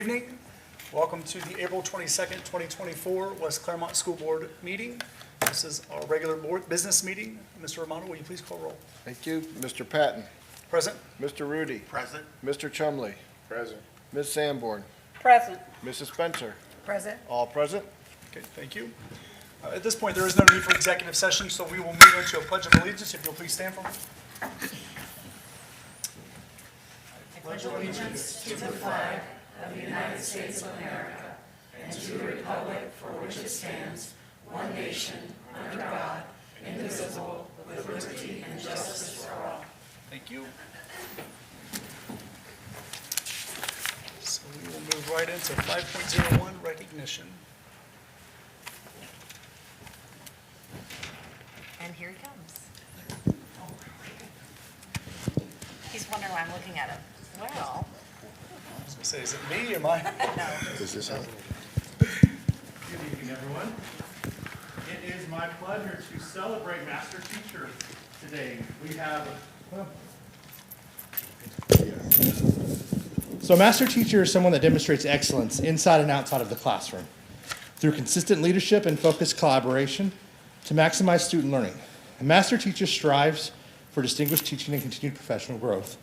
Evening. Welcome to the April 22nd, 2024 West Clermont School Board meeting. This is our regular board business meeting. Mr. Romano, will you please call roll? Thank you. Mr. Patton. Present. Mr. Rudy. Present. Mr. Chumley. Present. Ms. Sanborn. Present. Mrs. Spencer. Present. All present. Okay, thank you. At this point, there is no need for executive session, so we will move into a pledge of allegiance. If you'll please stand for me. Pledge allegiance to the flag of the United States of America and to the republic for which it stands, one nation, under God, indivisible, with liberty and justice for all. Thank you. So we will move right into 5.01, recognition. And here he comes. He's wondering why I'm looking at him. Well, I was going to say, is it me or am I? Is this on? Good evening, everyone. It is my pleasure to celebrate Master Teacher today. We have, So a Master Teacher is someone that demonstrates excellence inside and outside of the classroom through consistent leadership and focused collaboration to maximize student learning. A Master Teacher strives for distinguished teaching and continued professional growth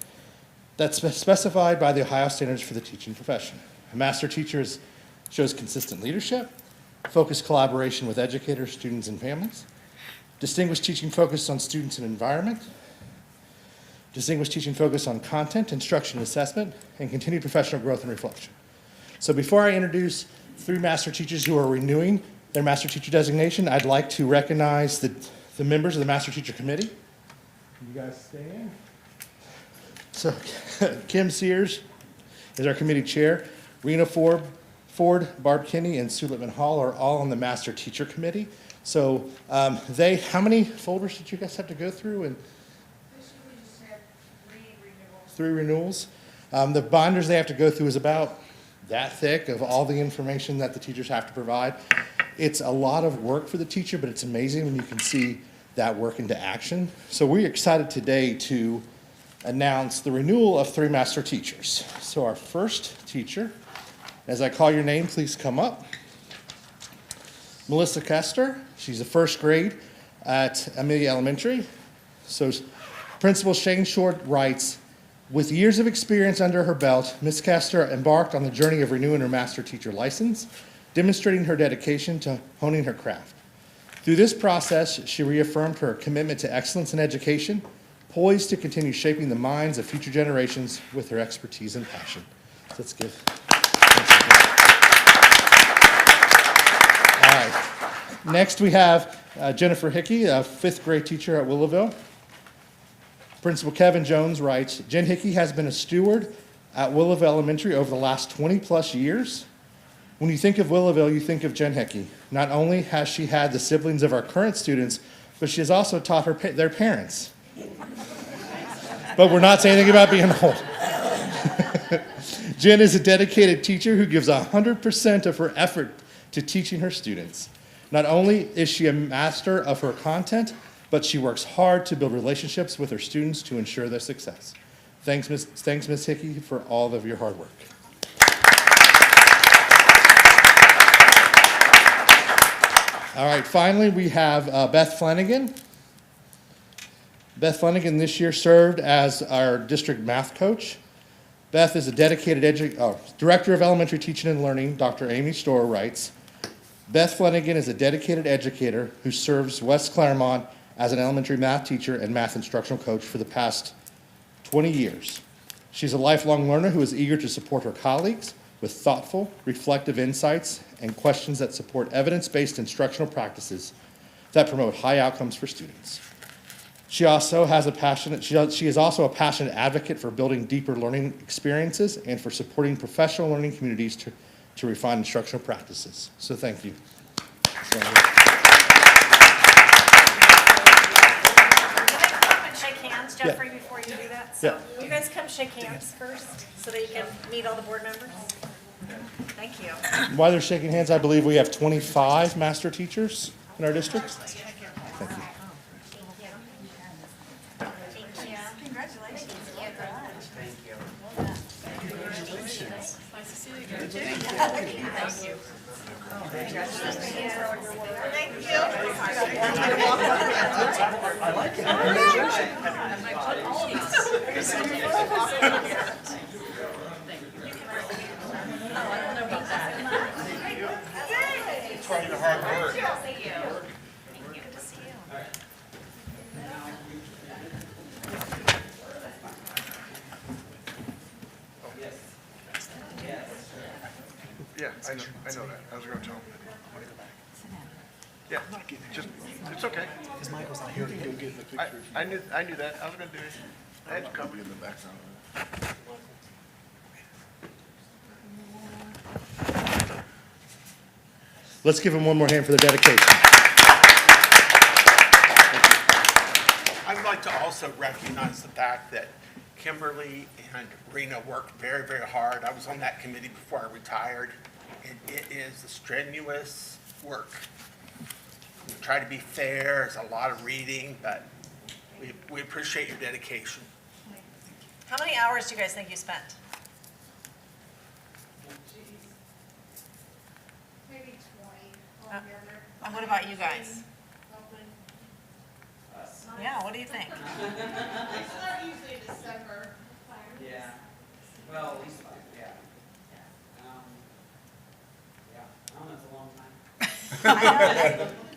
that's specified by the Ohio Standards for the Teaching Profession. A Master Teacher shows consistent leadership, focused collaboration with educators, students, and families, distinguished teaching focused on students and environment, distinguished teaching focused on content, instruction, and assessment, and continued professional growth and reflection. So before I introduce three Master Teachers who are renewing their Master Teacher designation, I'd like to recognize the members of the Master Teacher Committee. You guys stay in. So Kim Sears is our committee chair. Rena Ford, Barb Kinney, and Sue Littman Hall are all on the Master Teacher Committee. So how many folders did you guys have to go through? And This we just had 3 renewals. The binders they have to go through is about that thick of all the information that the teachers have to provide. It's a lot of work for the teacher, but it's amazing when you can see that work into action. So we're excited today to announce the renewal of 3 Master Teachers. So our first teacher, as I call your name, please come up. Melissa Kester. She's a first grade at Amelia Elementary. So Principal Shane Short writes, with years of experience under her belt, Ms. Kester embarked on the journey of renewing her Master Teacher license, demonstrating her dedication to honing her craft. Through this process, she reaffirmed her commitment to excellence in education, poised to continue shaping the minds of future generations with her expertise and passion. So let's give. All right. Next, we have Jennifer Hickey, a 5th grade teacher at Willowville. Principal Kevin Jones writes, Jen Hickey has been a steward at Willowville Elementary over the last 20-plus years. When you think of Willowville, you think of Jen Hickey. Not only has she had the siblings of our current students, but she has also taught their parents. But we're not saying anything about being old. Jen is a dedicated teacher who gives 100% of her effort to teaching her students. Not only is she a master of her content, but she works hard to build relationships with her students to ensure their success. Thanks, Ms. Hickey, for all of your hard work. All right, finally, we have Beth Flanagan. Beth Flanagan this year served as our district math coach. Beth is a dedicated Director of Elementary Teaching and Learning, Dr. Amy Storer writes, Beth Flanagan is a dedicated educator who serves West Clermont as an elementary math teacher and math instructional coach for the past 20 years. She's a lifelong learner who is eager to support her colleagues with thoughtful, reflective insights and questions that support evidence-based instructional practices that promote high outcomes for students. She is also a passionate advocate for building deeper learning experiences and for supporting professional learning communities to refine instructional practices. So thank you. you guys come and shake hands, Jeffrey, before you do that? So you guys come shake hands first so that you can meet all the board members. Thank you. While they're shaking hands, I believe we have 25 master teachers in our district. Thank you. Congratulations. Thank you. Nice to see you again. Good to see you. Yeah, I know that. I was gonna tell him. Yeah, just, it's okay. Because Michael's not here to go get the picture. I knew that. I was gonna do it. I had to cover you in the background. Let's give them one more hand for their dedication. I'd like to also recognize the fact that Kimberly and Rena worked very, very hard. I was on that committee before I retired, and it is a strenuous work. We try to be fair, it's a lot of reading, but we appreciate your dedication. How many hours do you guys think you spent? Maybe 20 altogether. And what about you guys? Something. Yeah, what do you think? It's not usually December. Yeah, well, at least 5, yeah. Yeah, I don't know, it's a long time.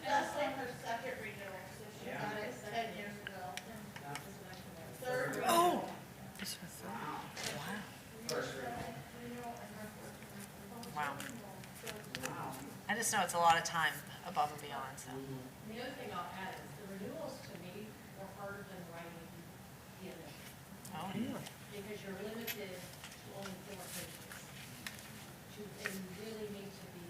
That's like her second regional, so she got it 10 years ago. Third regional. Wow. I just know it's a lot of time above and beyond, so. The other thing I'll add is the renewals to me were harder than writing the initial, Oh, because you're limited to only 4 pages. And you really need to be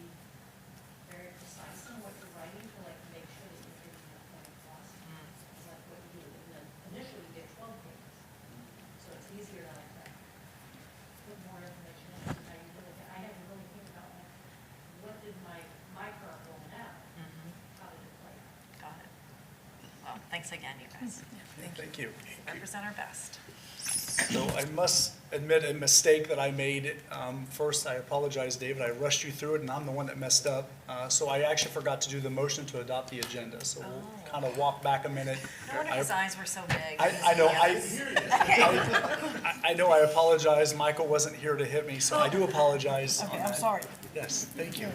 very precise in what you're writing to make sure that you're getting that point across. It's like what you do, and then initially you get 12 pages. So it's easier to put more information in, so now you really, I have to really think about what did my current rolling out, how did it play out? got it. Well, thanks again, you guys. Thank you. Represent our best. So I must admit a mistake that I made. First, I apologize, David. I rushed you through it, and I'm the one that messed up. So I actually forgot to do the motion to adopt the agenda. So we'll kind of walk back a minute. No wonder his eyes were so big. I know, I know I apologize. Michael wasn't here to hit me, so I do apologize. Okay, on I'm that. sorry. Yes, thank you.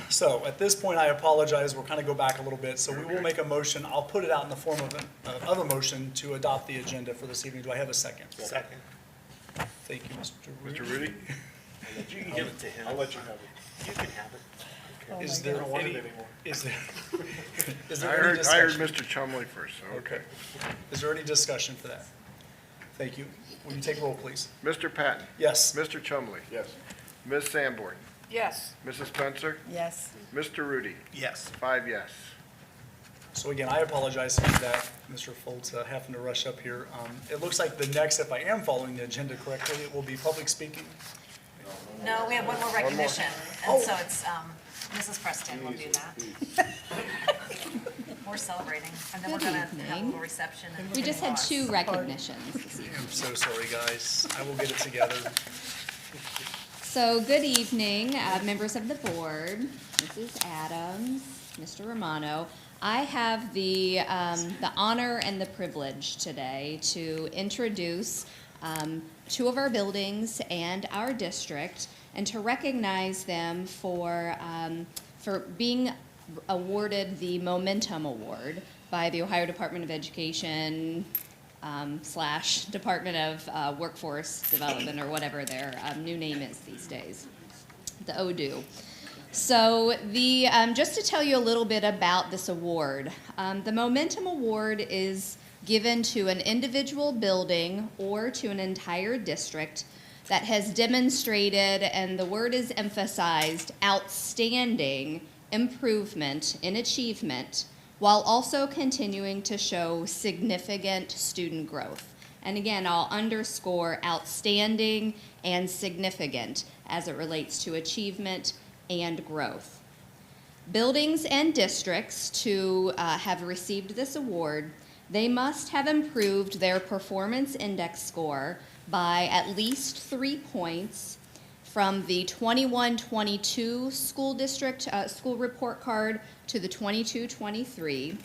So at this point, I apologize. We'll kind of go back a little bit. So we will make a motion. I'll put it out in the form of a motion to adopt the agenda for this evening. Do I have a second? Second. Thank you, Mr. Rudy. Mr. Rudy? You can give it to him. I'll let you have it. You can have it. Is there don't want it any, anymore. is there, is I there any heard discussion? Mr. Chumley first, so, okay. Is there any discussion for that? Thank you. Will you take roll, please? Mr. Patton? Yes. Mr. Chumley? Yes. Ms. Sanborn? Yes. Mrs. Spencer? Yes. Mr. Rudy? Yes. 5 yes. So again, I apologize for that, Mr. Foltz, having to rush up here. It looks like the next, if I am following the agenda correctly, it will be public speaking. No, we have one more recognition, and so it's, Mrs. Preston will do that. We're celebrating, and then we're Good gonna have a evening. little reception. and We just had applause. 2 recognitions this evening. I'm so sorry, guys. I will get it together. So, good evening, members of the board, Mrs. Adams, Mr. Romano. I have the honor and the privilege today to introduce 2 of our buildings and our district, and to recognize them for being awarded the Momentum Award by the Ohio Department of Education / Department of Workforce Development, or whatever their new name is these days, the ODU. So just to tell you a little bit about this award, the Momentum Award is given to an individual building or to an entire district that has demonstrated, and the word is emphasized, outstanding improvement in achievement, while also continuing to show significant student growth. And again, I'll underscore outstanding and significant as it relates to achievement and growth. Buildings and districts to have received this award, they must have improved their performance index score by at least 3 points from the 21-22 school district school report card to the 22-23.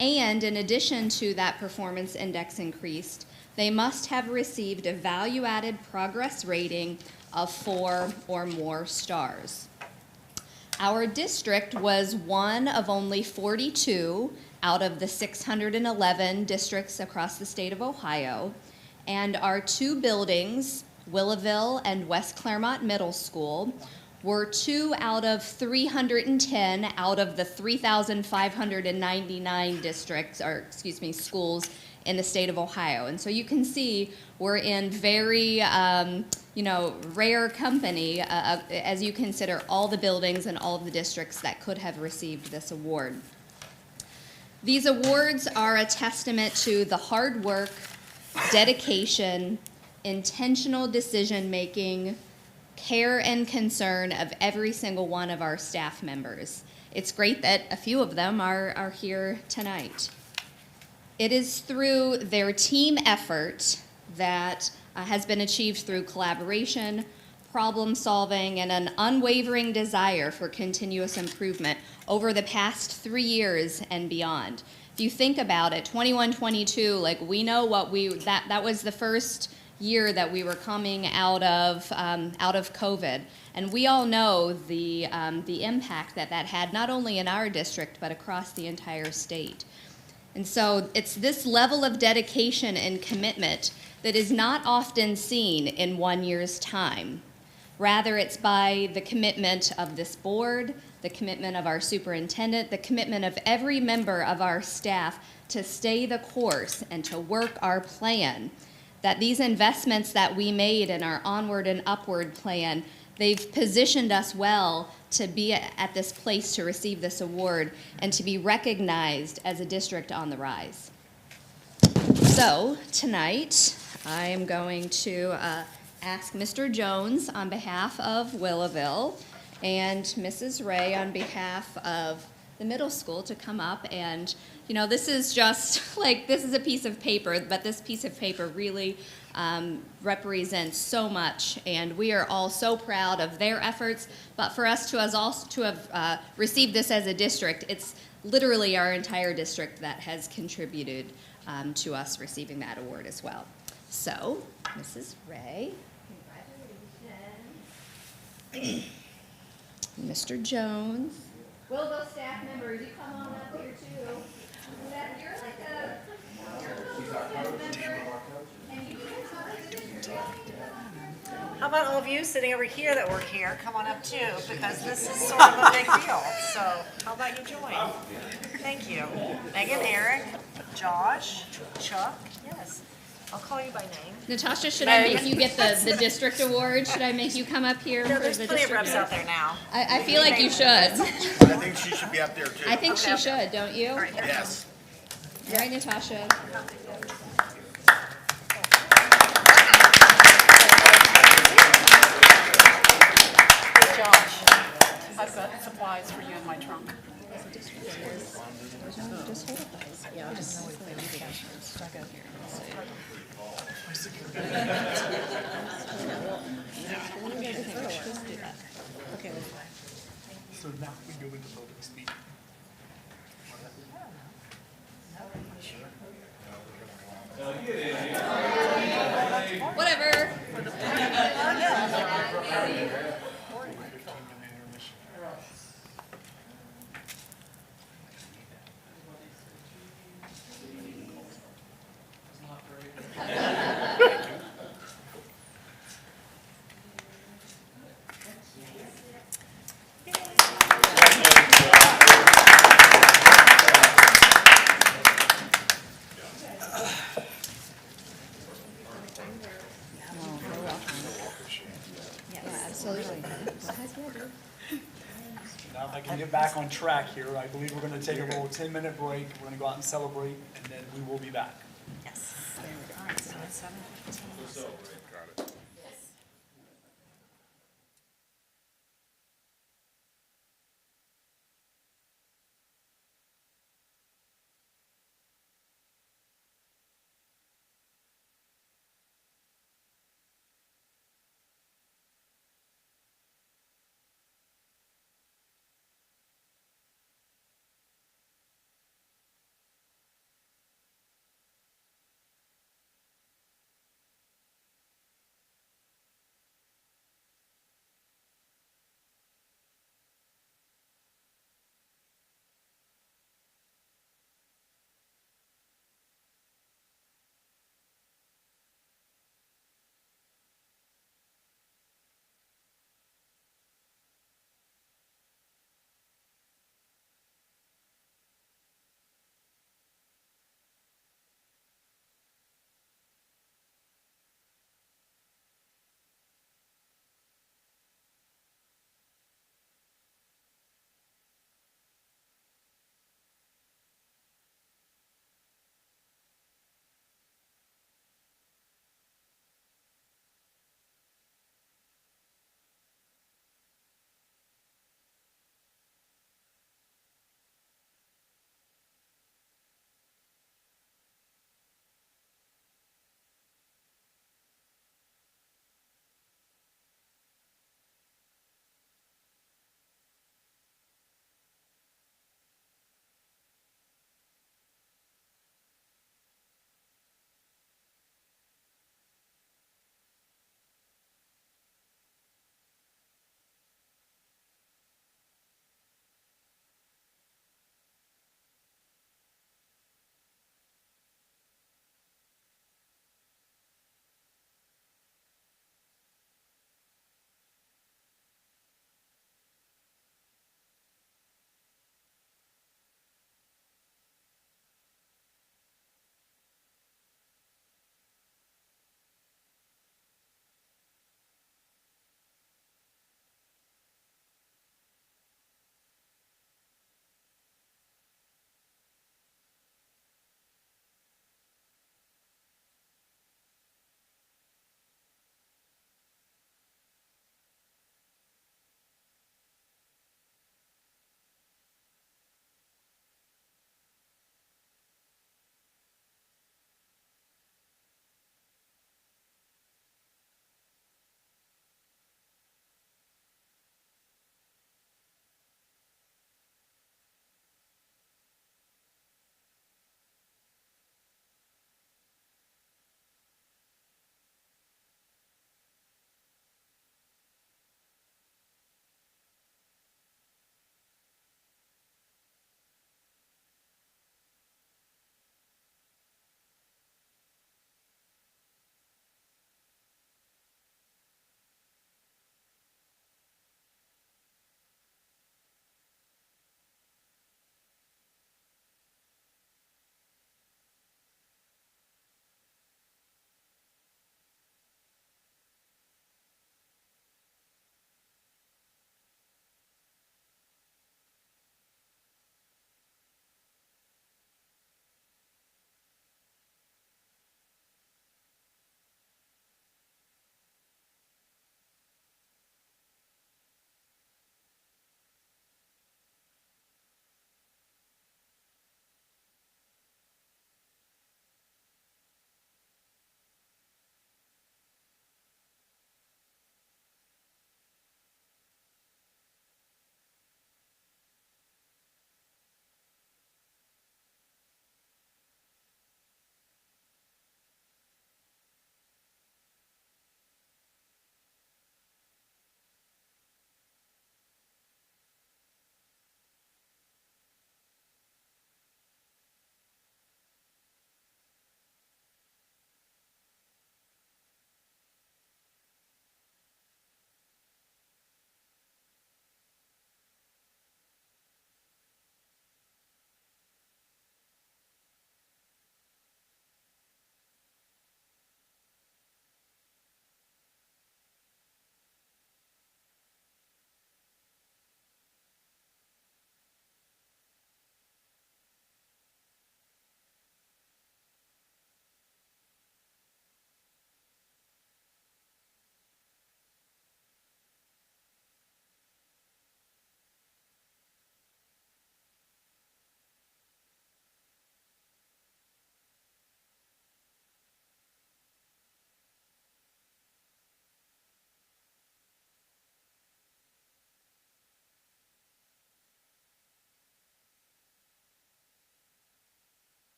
And in addition to that performance index increased, they must have received a value-added progress rating of 4 or more stars. Our district was one of only 42 out of the 611 districts across the state of Ohio, and our 2 buildings, Willowville and West Clermont Middle School, were 2 out of 310 out of the 3,599 schools in the state of Ohio. And so you can see we're in very, rare company as you consider all the buildings and all of the districts that could have received this award. These awards are a testament to the hard work, dedication, intentional decision-making, care and concern of every single one of our staff members. It's great that a few of them are here tonight. It is through their team effort that has been achieved through collaboration, problem solving, and an unwavering desire for continuous improvement over the past 3 years and beyond. If you think about it, 21-22, like we know what that was the first year that we were coming out of COVID, and we all know the impact that had not only in our district but across the entire state. And so it's this level of dedication and commitment that is not often seen in 1 year's time. Rather, it's by the commitment of this board, the commitment of our superintendent, the commitment of every member of our staff to stay the course and to work our plan, that these investments that we made in our onward and upward plan, they've positioned us well to be at this place to receive this award and to be recognized as a district on the rise. So tonight, I am going to ask Mr. Jones on behalf of Willowville and Mrs. Ray on behalf of the middle school to come up. And this is just like, this is a piece of paper, but this piece of paper really represents so much, and we are all so proud of their efforts. But for us to have received this as a district, it's literally our entire district that has contributed to us receiving that award as well. So, Mrs. Ray, Mr. Jones, Willowville staff members, you come on up here too. You're like a. How about all of you sitting over here that work here, come on up too, because this is sort of a big deal. So how about you join? Thank you. Megan, Eric, Josh, Chuck, yes. I'll call you by name. Natasha, should I make you get the district award? Should I make you come up here No, for there's the plenty of district reps award? out there now. I feel like you should. I think she should be up there too. I think she should, don't you? All right, here. Yes. All right, Natasha. Hey, Josh. I've got supplies for you in my trunk. So now we go into public speaking. Whatever. Now, if I can get back on track here, I believe we're going to take a little 10-minute break. We're going to go out and celebrate, and then we will be back. Yes. All right, so it's 7:15.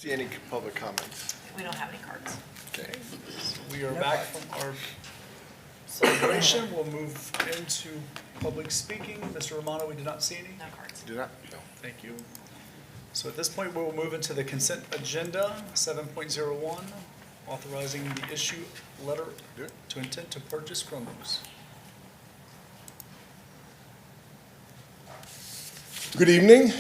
See any public comments? We don't have any cards. Okay. We are back from our celebration. We'll move into public speaking. Mr. Romano, we did not see any. No cards. Do not? No. Thank you. So at this point, we'll move into the consent agenda, 7.01, authorizing the issue letter Good. to intent to purchase Chromebooks. Good evening.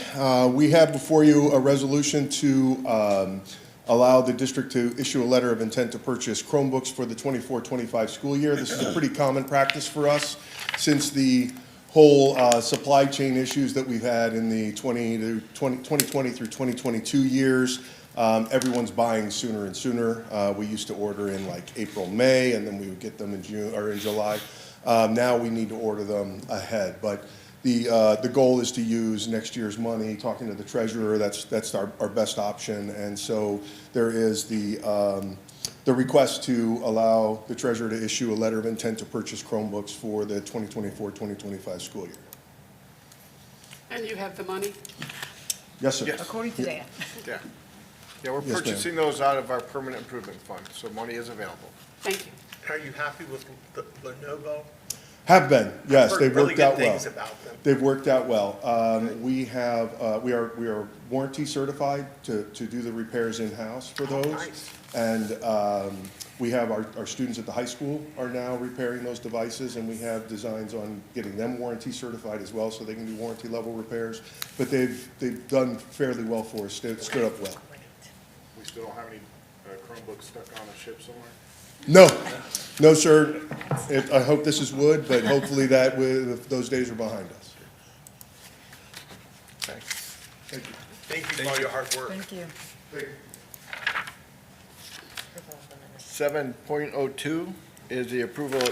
We have before you a resolution to allow the district to issue a letter of intent to purchase Chromebooks for the 24-25 school year. This is a pretty common practice for us since the whole supply chain issues that we've had in the 2020 through 2022 years. Everyone's buying sooner and sooner. We used to order in like April, May, and then we would get them in June or in July. Now we need to order them ahead, but the goal is to use next year's money. Talking to the treasurer, that's our best option, and so there is the request to allow the treasurer to issue a letter of intent to purchase Chromebooks for the 2024-2025 school year. And you have the money? Yes, sir. Yes. According to Dan. Yeah. Yeah, we're Yes, ma'am. purchasing those out of our permanent improvement fund, so money is available. Thank you. Are you happy with the Lenovo? Have been, yes, I've they've heard really worked good out well. things about them. They've worked out well. We are warranty certified to do the repairs in-house for those. nice. And we have our students at the high school are now repairing those devices, and we have designs on getting them warranty certified as well, so they can do warranty level repairs. But they've done fairly well for us, stood up well. We still don't have any Chromebooks stuck on a ship somewhere? No, sir. I hope this is wood, but hopefully those days are behind us. Thanks. Thank you. Thank you for all your hard work. Thank you. 7.02 is the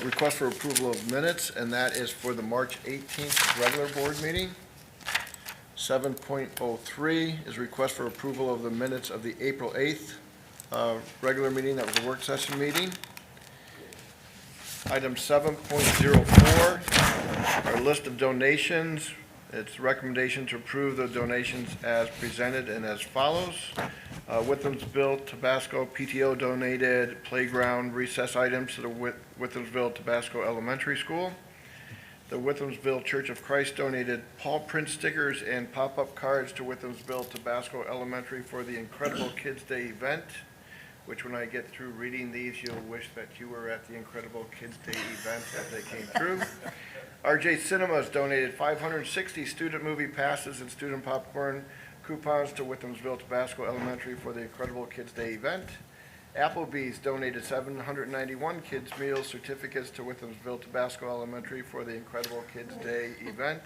request for approval of minutes, and that is for the March 18th regular board meeting. 7.03 is request for approval of the minutes of the April 8th regular meeting. That was a work session meeting. Item 7.04, our list of donations. It's recommendation to approve the donations as presented and as follows. Withamsville Tabasco PTO donated playground recess items to the Withamsville Tabasco Elementary School. The Withamsville Church of Christ donated paw print stickers and pop-up cards to Withamsville Tabasco Elementary for the Incredible Kids Day event, which when I get through reading these, you'll wish that you were at the Incredible Kids Day event as they came through. RJ Cinemas donated 560 student movie passes and student popcorn coupons to Withamsville Tabasco Elementary for the Incredible Kids Day event. Applebee's donated 791 kids' meal certificates to Withamsville Tabasco Elementary for the Incredible Kids Day event.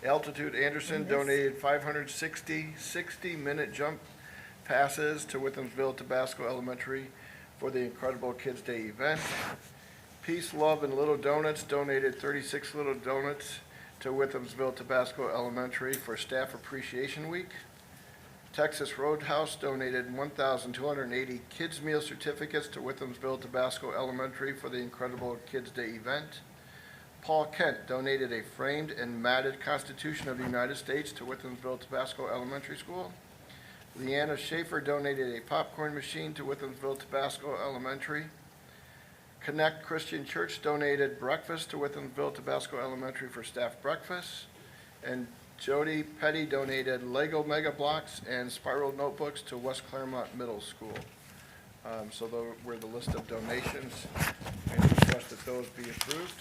Altitude Anderson donated 560 60-minute jump passes to Withamsville Tabasco Elementary for the Incredible Kids Day event. Peace, Love, and Little Donuts donated 36 Little Donuts to Withamsville Tabasco Elementary for Staff Appreciation Week. Texas Roadhouse donated 1,280 kids' meal certificates to Withamsville Tabasco Elementary for the Incredible Kids Day event. Paul Kent donated a framed and matted Constitution of the United States to Withamsville Tabasco Elementary School. Leanna Schaefer donated a popcorn machine to Withamsville Tabasco Elementary. Connect Christian Church donated breakfast to Withamsville Tabasco Elementary for staff breakfast. And Jody Petty donated Lego Mega Blocks and spiral notebooks to West Clermont Middle School. So those were the list of donations, and request that those be approved.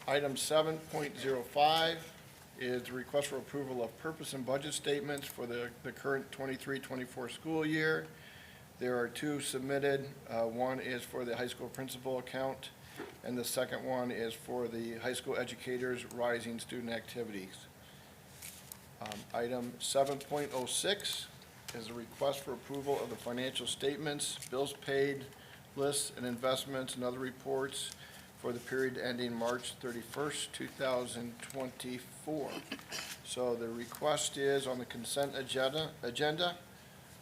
Item 7.05 is the request for approval of purpose and budget statements for the current 23-24 school year. There are two submitted. One is for the high school principal account, and the second one is for the high school educators' rising student activities. Item 7.06 is a request for approval of the financial statements, bills paid, lists, and investments and other reports for the period ending March 31st, 2024. So the request is on the consent agenda,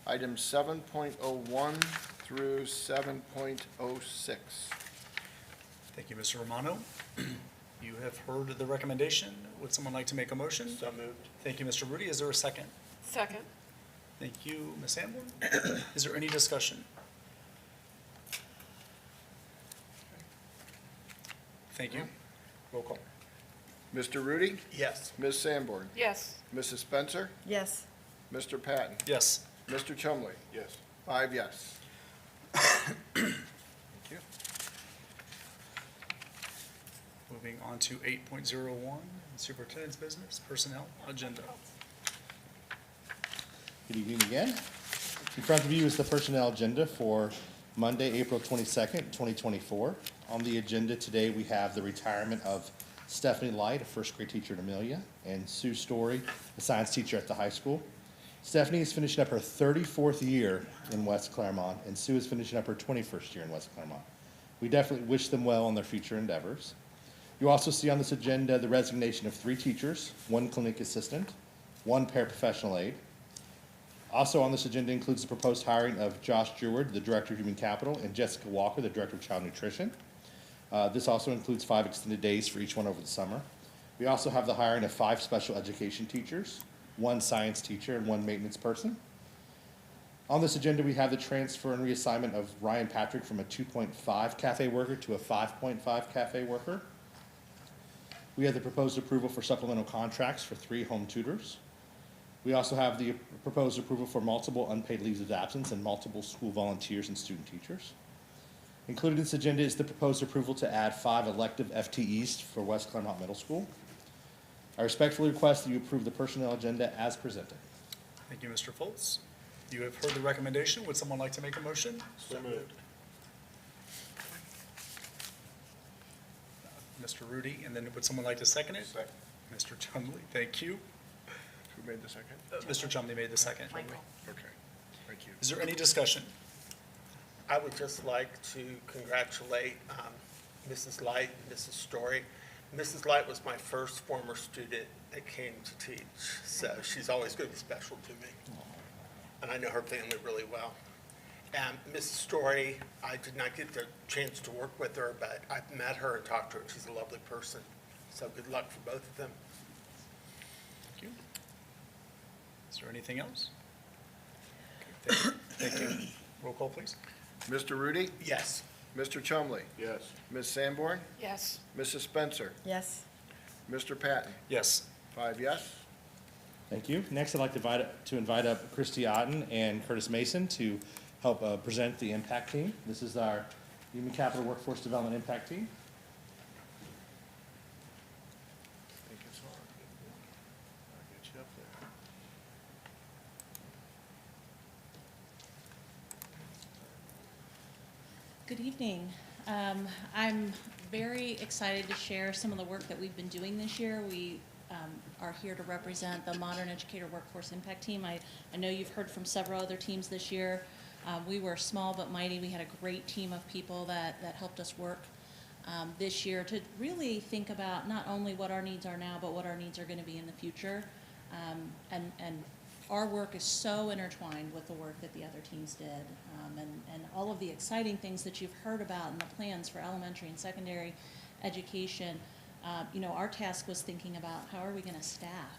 items 7.01 through 7.06. Thank you, Mr. Romano. You have heard the recommendation. Would someone like to make a motion? So moved. Thank you, Mr. Rudy. Is there a second? Second. Thank you, Ms. Sanborn. Is there any discussion? Thank you. Roll call. Mr. Rudy? Yes. Ms. Sanborn? Yes. Mrs. Spencer? Yes. Mr. Patton? Yes. Mr. Chumley? Yes. 5 yes. Thank you. Moving on to 8.01, Superintendent's Business, Personnel Agenda. Good evening again. In front of you is the personnel agenda for Monday, April 22nd, 2024. On the agenda today, we have the retirement of Stephanie Light, a first grade teacher at Amelia, and Sue Story, a science teacher at the high school. Stephanie is finishing up her 34th year in West Clermont, and Sue is finishing up her 21st year in West Clermont. We definitely wish them well on their future endeavors. You also see on this agenda the resignation of 3 teachers, 1 clinic assistant, 1 paraprofessional aide. Also on this agenda includes the proposed hiring of Josh Jeward, the Director of Human Capital, and Jessica Walker, the Director of Child Nutrition. This also includes 5 extended days for each one over the summer. We also have the hiring of 5 special education teachers, 1 science teacher, and 1 maintenance person. On this agenda, we have the transfer and reassignment of Ryan Patrick from a 2.5 cafe worker to a 5.5 cafe worker. We have the proposed approval for supplemental contracts for 3 home tutors. We also have the proposed approval for multiple unpaid leaves of absence and multiple school volunteers and student teachers. Included in this agenda is the proposed approval to add 5 elective FTEs for West Clermont Middle School. I respectfully request that you approve the personnel agenda as presented. Thank you, Mr. Foltz. You have heard the recommendation. Would someone like to make a motion? So moved. Mr. Rudy, and then would someone like to second it? Second. Mr. Chumley, thank you. Who made the second? Mr. Chumley made the second. Michael. Okay, thank you. Is there any discussion? I would just like to congratulate Mrs. Light and Mrs. Story. Mrs. Light was my first former student that came to teach, so she's always going to be special to me. And I know her family really well. And Mrs. Story, I did not get the chance to work with her, but I've met her and talked to her. She's a lovely person. So good luck for both of them. Thank you. Is there anything else? Okay, thank you. Thank you. Roll call, please. Mr. Rudy? Yes. Mr. Chumley? Yes. Ms. Sanborn? Yes. Mrs. Spencer? Yes. Mr. Patton? Yes. 5 yes. Thank you. Next, I'd like to invite up Christy Otten and Curtis Mason to help present the impact team. This is our Human Capital Workforce Development Impact Team. I think it's on. I'll get you up there. Good evening. I'm very excited to share some of the work that we've been doing this year. We are here to represent the Modern Educator Workforce Impact Team. I know you've heard from several other teams this year. We were small but mighty. We had a great team of people that helped us work this year to really think about not only what our needs are now, but what our needs are going to be in the future. And our work is so intertwined with the work that the other teams did, and all of the exciting things that you've heard about and the plans for elementary and secondary education. Our task was thinking about how are we going to staff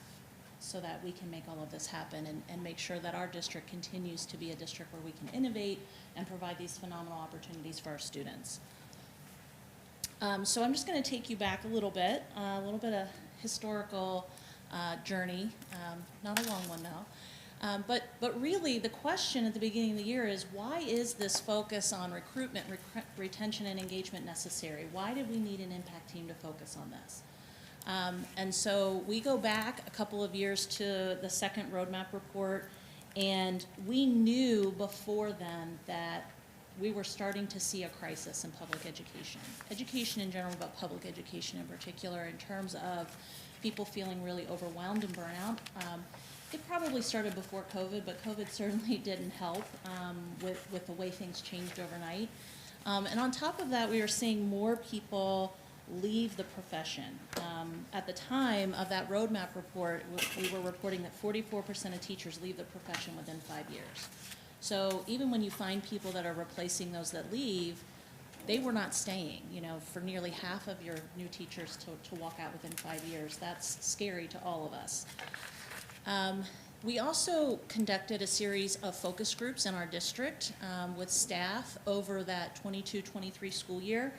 so that we can make all of this happen and make sure that our district continues to be a district where we can innovate and provide these phenomenal opportunities for our students. So I'm just going to take you back a little bit of historical journey, not a long one now. But really the question at the beginning of the year is, why is this focus on recruitment, retention, and engagement necessary? Why did we need an impact team to focus on this? And so we go back a couple of years to the second roadmap report, and we knew before then that we were starting to see a crisis in public education. Education in general, but public education in particular, in terms of people feeling really overwhelmed and burnout. It probably started before COVID, but COVID certainly didn't help with the way things changed overnight. And on top of that, we were seeing more people leave the profession. At the time of that roadmap report, we were reporting that 44% of teachers leave the profession within 5 years. So even when you find people that are replacing those that leave, they were not staying. For nearly half of your new teachers to walk out within 5 years, that's scary to all of us. We also conducted a series of focus groups in our district with staff over that 22-23 school year.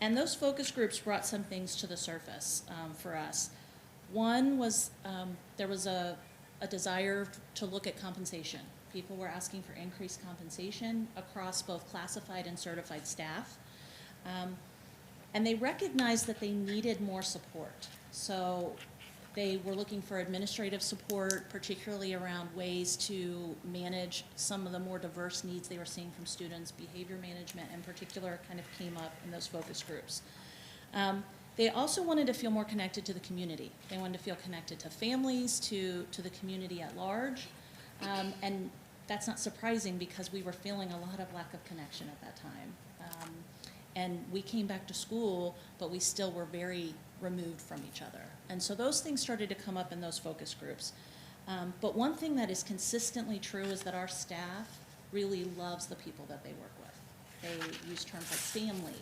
And those focus groups brought some things to the surface for us. One was there was a desire to look at compensation. People were asking for increased compensation across both classified and certified staff. And they recognized that they needed more support. So they were looking for administrative support, particularly around ways to manage some of the more diverse needs they were seeing from students. Behavior management in particular kind of came up in those focus groups. They also wanted to feel more connected to the community. They wanted to feel connected to families, to the community at large. And that's not surprising because we were feeling a lot of lack of connection at that time. And we came back to school, but we still were very removed from each other. And so those things started to come up in those focus groups. But one thing that is consistently true is that our staff really loves the people that they work with. They use terms like family.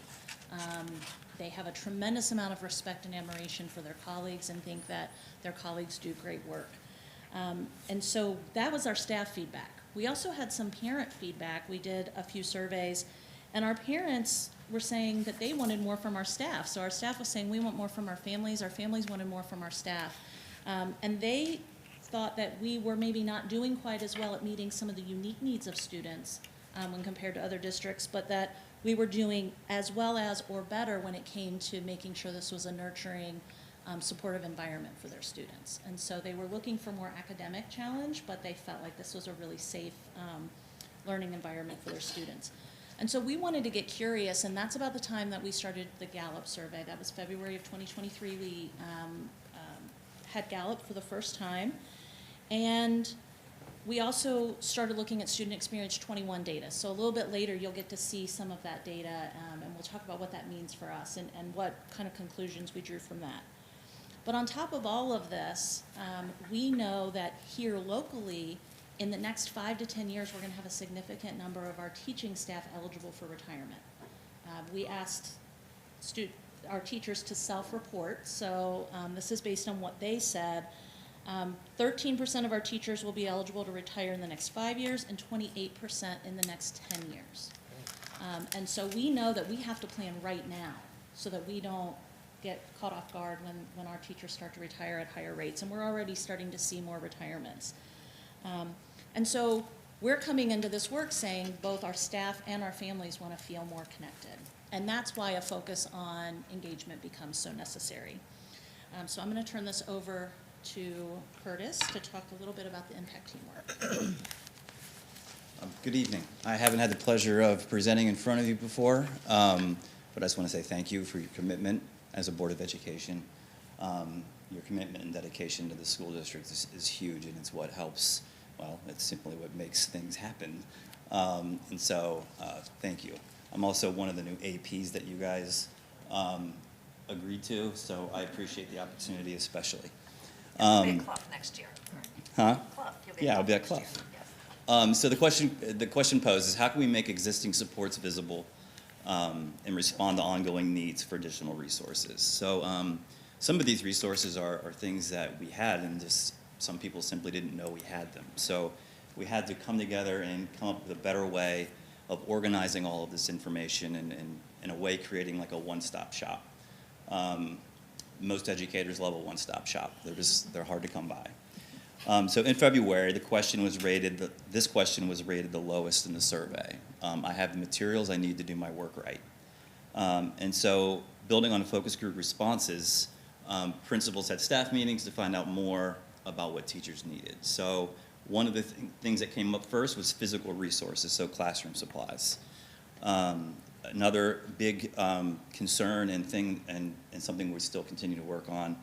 They have a tremendous amount of respect and admiration for their colleagues and think that their colleagues do great work. And so that was our staff feedback. We also had some parent feedback. We did a few surveys, and our parents were saying that they wanted more from our staff. So our staff was saying we want more from our families wanted more from our staff. And they thought that we were maybe not doing quite as well at meeting some of the unique needs of students when compared to other districts, but that we were doing as well as or better when it came to making sure this was a nurturing, supportive environment for their students. And so they were looking for more academic challenge, but they felt like this was a really safe learning environment for their students. And so we wanted to get curious, and that's about the time that we started the Gallup survey. That was February of 2023. We had Gallup for the first time. And we also started looking at student experience 21 data. So a little bit later, you'll get to see some of that data, and we'll talk about what that means for us and what kind of conclusions we drew from that. But on top of all of this, we know that here locally, in the next 5 to 10 years, we're going to have a significant number of our teaching staff eligible for retirement. We asked our teachers to self-report, so this is based on what they said. 13% of our teachers will be eligible to retire in the next 5 years and 28% in the next 10 years. And so we know that we have to plan right now so that we don't get caught off guard when our teachers start to retire at higher rates. And we're already starting to see more retirements. And so we're coming into this work saying both our staff and our families want to feel more connected. And that's why a focus on engagement becomes so necessary. So I'm going to turn this over to Curtis to talk a little bit about the impact team work. Good evening. I haven't had the pleasure of presenting in front of you before, but I just want to say thank you for your commitment as a Board of Education. Your commitment and dedication to the school district is huge, and it's what helps, well, it's simply what makes things happen. And so, thank you. I'm also one of the new APs that you guys agreed to, so I appreciate the opportunity especially. You'll be at Clough next year. Huh? Clough. Yeah, I'll be at Clough. Yes. So the question posed is, how can we make existing supports visible and respond to ongoing needs for additional resources? So some of these resources are things that we had, and just some people simply didn't know we had them. So we had to come together and come up with a better way of organizing all of this information and in a way creating like a one-stop shop. Most educators love a one-stop shop. They're hard to come by. So in February, this question was rated the lowest in the survey. I have the materials I need to do my work right. And so building on focus group responses, principals had staff meetings to find out more about what teachers needed. So one of the things that came up first was physical resources, so classroom supplies. Another big concern and thing, and something we still continue to work on,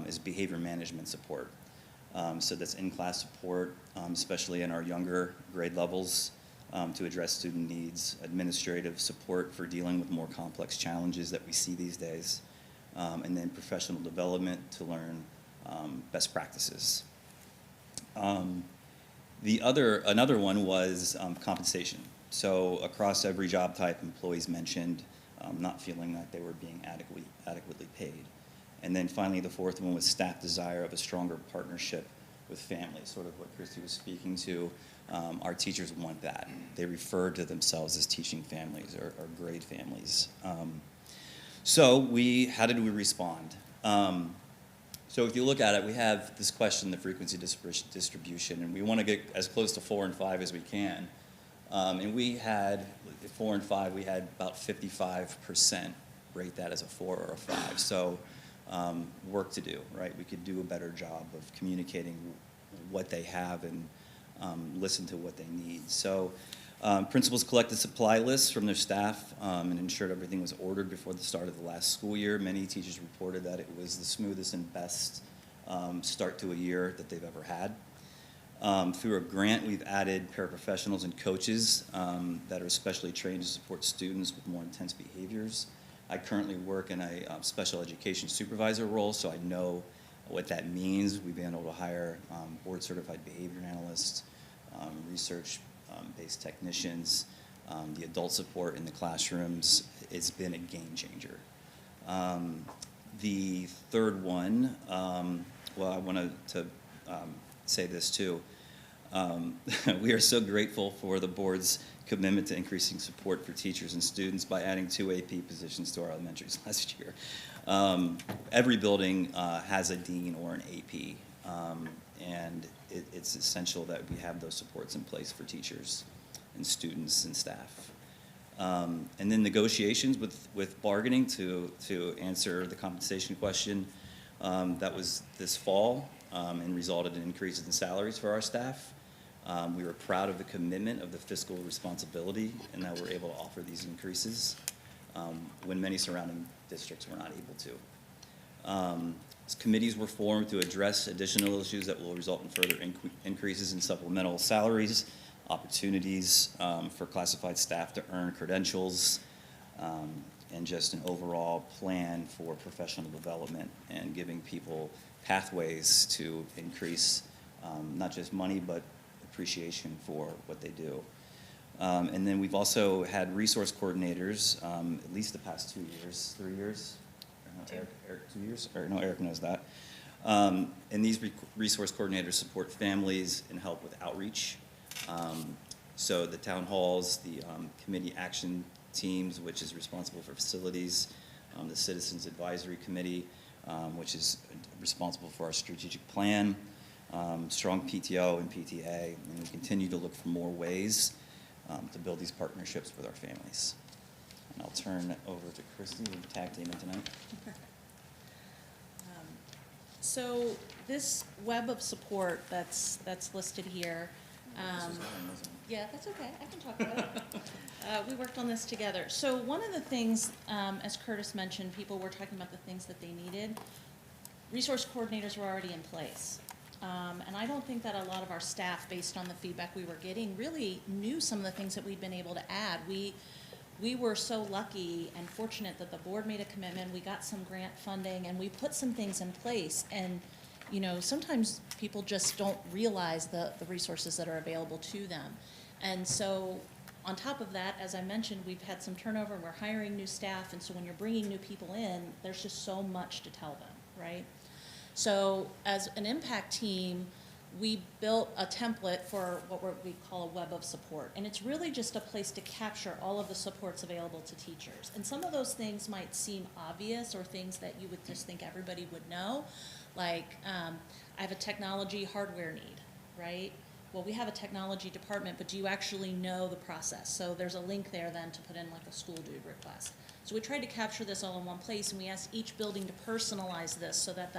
is behavior management support. So that's in-class support, especially in our younger grade levels, to address student needs, administrative support for dealing with more complex challenges that we see these days, and then professional development to learn best practices. Another one was compensation. So across every job type, employees mentioned not feeling that they were being adequately paid. And then finally, the fourth one was staff desire of a stronger partnership with families, sort of what Christy was speaking to. Our teachers want that. They refer to themselves as teaching families or grade families. So how did we respond? So if you look at it, we have this question, the frequency distribution, and we want to get as close to 4 and 5 as we can. And we had, 4 and 5, we had about 55% rate that as a 4 or a 5. So work to do, right? We could do a better job of communicating what they have and listen to what they need. So principals collected supply lists from their staff and ensured everything was ordered before the start of the last school year. Many teachers reported that it was the smoothest and best start to a year that they've ever had. Through a grant, we've added paraprofessionals and coaches that are especially trained to support students with more intense behaviors. I currently work in a special education supervisor role, so I know what that means. We've been able to hire board-certified behavior analysts, research-based technicians, the adult support in the classrooms. It's been a game changer. The third one, well, I wanted to say this too. We are so grateful for the board's commitment to increasing support for teachers and students by adding 2 AP positions to our elementaries last year. Every building has a dean or an AP, and it's essential that we have those supports in place for teachers and students and staff. And then negotiations with bargaining to answer the compensation question that was this fall and resulted in increases in salaries for our staff. We were proud of the commitment of the fiscal responsibility and that we're able to offer these increases when many surrounding districts were not able to. Committees were formed to address additional issues that will result in further increases in supplemental salaries, opportunities for classified staff to earn credentials, and just an overall plan for professional development and giving people pathways to increase not just money but appreciation for what they do. And then we've also had resource coordinators at least the past 2 years, 3 years. Eric, 2 years? Or no, Eric knows that. And these resource coordinators support families and help with outreach. So the town halls, the committee action teams, which is responsible for facilities, the Citizens Advisory Committee, which is responsible for our strategic plan, strong PTO and PTA, and we continue to look for more ways to build these partnerships with our families. And I'll turn over to Christy, who's tag teaming tonight. So this web of support that's listed here, yeah, that's okay, I can talk about it. We worked on this together. So one of the things, as Curtis mentioned, people were talking about the things that they needed. Resource coordinators were already in place. And I don't think that a lot of our staff, based on the feedback we were getting, really knew some of the things that we'd been able to add. We were so lucky and fortunate that the board made a commitment, we got some grant funding, and we put some things in place. And, you know, sometimes people just don't realize the resources that are available to them. And so on top of that, as I mentioned, we've had some turnover, and we're hiring new staff, and so when you're bringing new people in, there's just so much to tell them, right? So as an impact team, we built a template for what we call a web of support. And it's really just a place to capture all of the supports available to teachers. And some of those things might seem obvious or things that you would just think everybody would know. Like, I have a technology hardware need, right? Well, we have a technology department, but do you actually know the process? So there's a link there then to put in like a school dude request. So we tried to capture this all in one place, and we asked each building to personalize this so that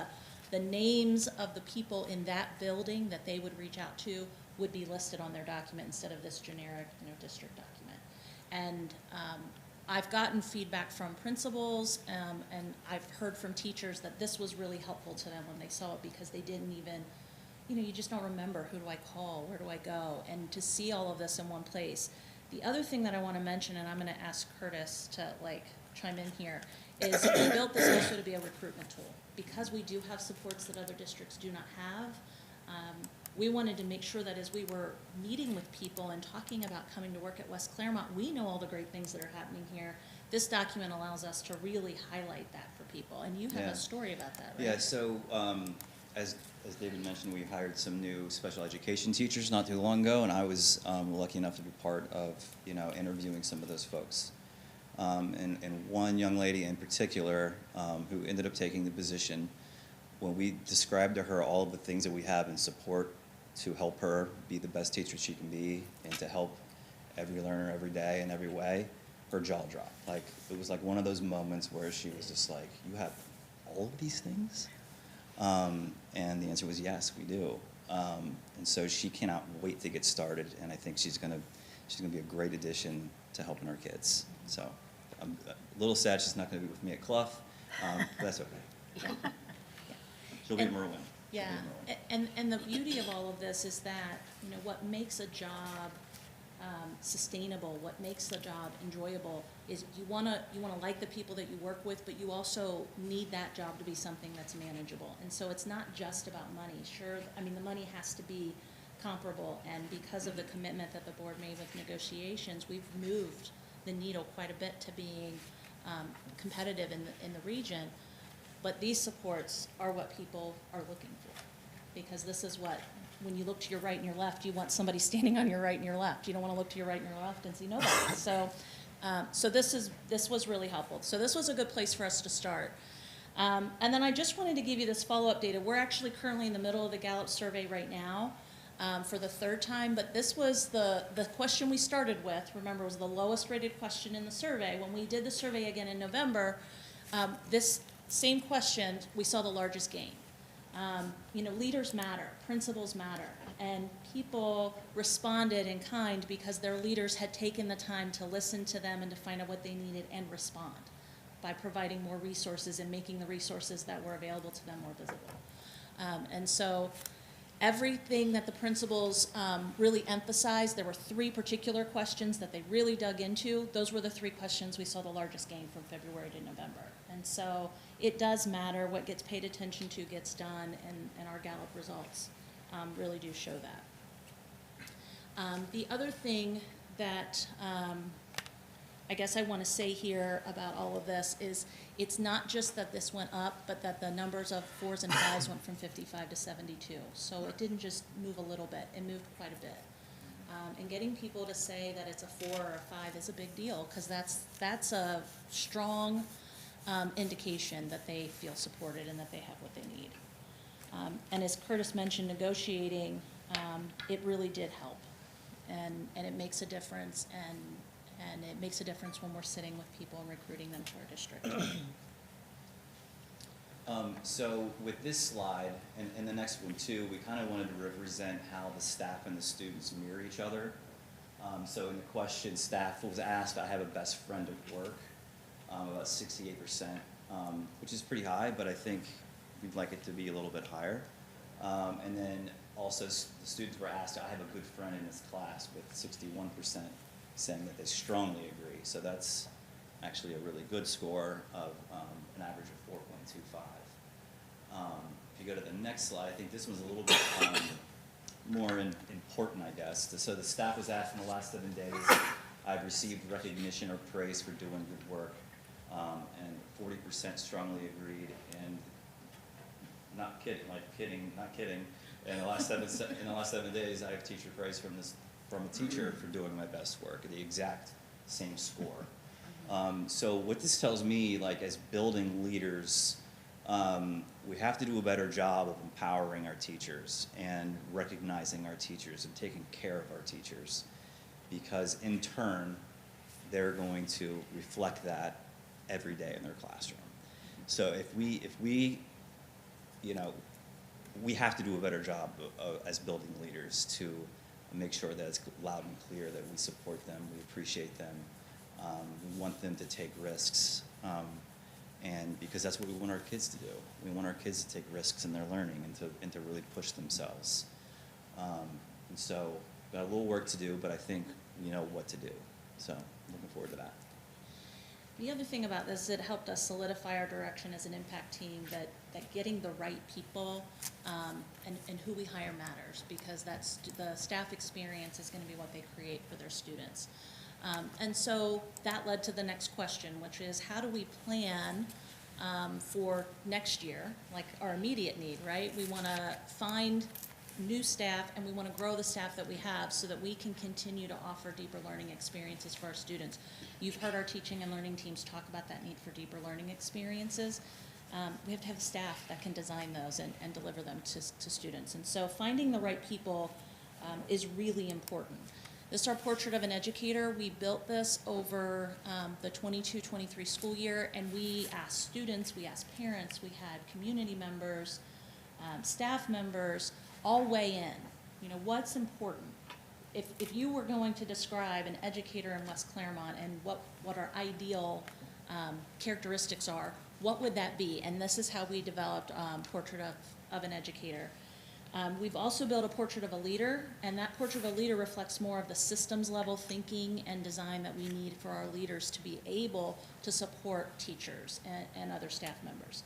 the names of the people in that building that they would reach out to would be listed on their document instead of this generic, district document. And I've gotten feedback from principals, and I've heard from teachers that this was really helpful to them when they saw it, because they didn't even, you just don't remember, who do I call, where do I go, and to see all of this in one place. The other thing that I want to mention, and I'm going to ask Curtis to chime in here, is we built this also to be a recruitment tool. Because we do have supports that other districts do not have, we wanted to make sure that as we were meeting with people and talking about coming to work at West Clermont, we know all the great things that are happening here. This document allows us to really highlight that for people. And you have a story about that, right? Yeah, so as David mentioned, we hired some new special education teachers not too long ago, and I was lucky enough to be part of, interviewing some of those folks. And one young lady in particular who ended up taking the position, when we described to her all of the things that we have in support to help her be the best teacher she can be and to help every learner every day in every way, her jaw dropped. Like, it was like one of those moments where she was just like, you have all of these things? And the answer was yes, we do. And so she cannot wait to get started, and I think she's gonna be a great addition to helping our kids. So I'm a little sad she's not gonna be with me at Clough, but that's okay. She'll be at Merwin. Yeah, and the beauty of all of this is that, what makes a job sustainable, what makes the job enjoyable is you wanna like the people that you work with, but you also need that job to be something that's manageable. And so it's not just about money. Sure, the money has to be comparable, and because of the commitment that the board made with negotiations, we've moved the needle quite a bit to being competitive in the region. But these supports are what people are looking for, because this is what, when you look to your right and your left, you want somebody standing on your right and your left. You don't want to look to your right and your left and see nobody. So this was really helpful. So this was a good place for us to start. And then I just wanted to give you this follow-up data. We're actually currently in the middle of the Gallup survey right now for the third time, but this was the question we started with. Remember, it was the lowest rated question in the survey. When we did the survey again in November, this same question, we saw the largest gain. Leaders matter, principals matter, and people responded in kind because their leaders had taken the time to listen to them and to find out what they needed and respond by providing more resources and making the resources that were available to them more visible. And so everything that the principals really emphasized, there were 3 particular questions that they really dug into. Those were the 3 questions we saw the largest gain from February to November. And so it does matter. What gets paid attention to gets done, and our Gallup results really do show that. The other thing that I guess I want to say here about all of this is it's not just that this went up, but that the numbers of 4s and 5s went from 55 to 72. So it didn't just move a little bit, it moved quite a bit. And getting people to say that it's a 4 or a 5 is a big deal, because that's a strong indication that they feel supported and that they have what they need. And as Curtis mentioned, negotiating, it really did help. And it makes a difference, and it makes a difference when we're sitting with people and recruiting them to our district. So with this slide, and the next one too, we kind of wanted to represent how the staff and the students mirror each other. So in the question, staff was asked, I have a best friend at work, about 68%, which is pretty high, but I think we'd like it to be a little bit higher. And then also the students were asked, I have a good friend in this class, with 61% saying that they strongly agree. So that's actually a really good score of an average of 4.25. If you go to the next slide, I think this one's a little bit more important, I guess. So the staff was asked in the last 7 days, I've received recognition or praise for doing good work, and 40% strongly agreed, and not kidding, in the last 7 days, I have teacher praise from a teacher for doing my best work, the exact same score. So what this tells me, like, as building leaders, we have to do a better job of empowering our teachers and recognizing our teachers and taking care of our teachers, because in turn, they're going to reflect that every day in their classroom. So if we have to do a better job as building leaders to make sure that it's loud and clear that we support them, we appreciate them, we want them to take risks, and because that's what we want our kids to do. We want our kids to take risks in their learning and to really push themselves. And so got a little work to do, but I think we know what to do. So looking forward to that. The other thing about this is it helped us solidify our direction as an impact team, that getting the right people and who we hire matters, because that's the staff experience is going to be what they create for their students. And so that led to the next question, which is how do we plan for next year, like our immediate need, right? We want to find new staff and we want to grow the staff that we have so that we can continue to offer deeper learning experiences for our students. You've heard our teaching and learning teams talk about that need for deeper learning experiences. We have to have staff that can design those and deliver them to students. And so finding the right people is really important. This is our portrait of an educator. We built this over the 22-23 school year, and we asked students, we asked parents, we had community members, staff members, all weigh in. You know, what's important? If you were going to describe an educator in West Clermont and what our ideal characteristics are, what would that be? And this is how we developed portrait of an educator. We've also built a portrait of a leader, and that portrait of a leader reflects more of the systems level thinking and design that we need for our leaders to be able to support teachers and other staff members.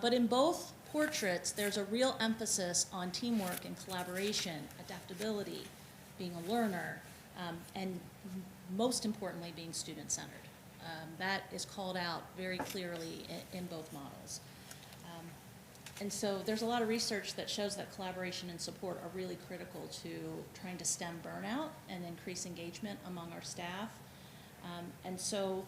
But in both portraits, there's a real emphasis on teamwork and collaboration, adaptability, being a learner, and most importantly, being student-centered. That is called out very clearly in both models. And so there's a lot of research that shows that collaboration and support are really critical to trying to stem burnout and increase engagement among our staff. And so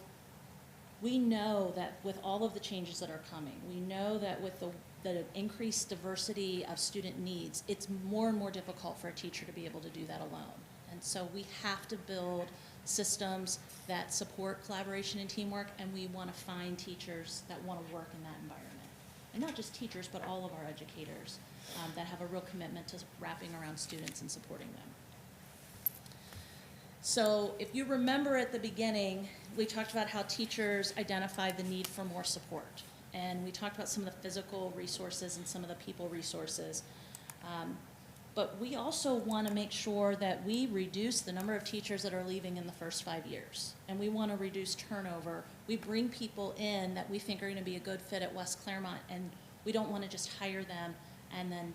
we know that with all of the changes that are coming, we know that with the increased diversity of student needs, it's more and more difficult for a teacher to be able to do that alone. And so we have to build systems that support collaboration and teamwork, and we want to find teachers that want to work in that environment. And not just teachers, but all of our educators that have a real commitment to wrapping around students and supporting them. So if you remember at the beginning, we talked about how teachers identified the need for more support. And we talked about some of the physical resources and some of the people resources. But we also want to make sure that we reduce the number of teachers that are leaving in the first 5 years. And we want to reduce turnover. We bring people in that we think are going to be a good fit at West Clermont, and we don't want to just hire them and then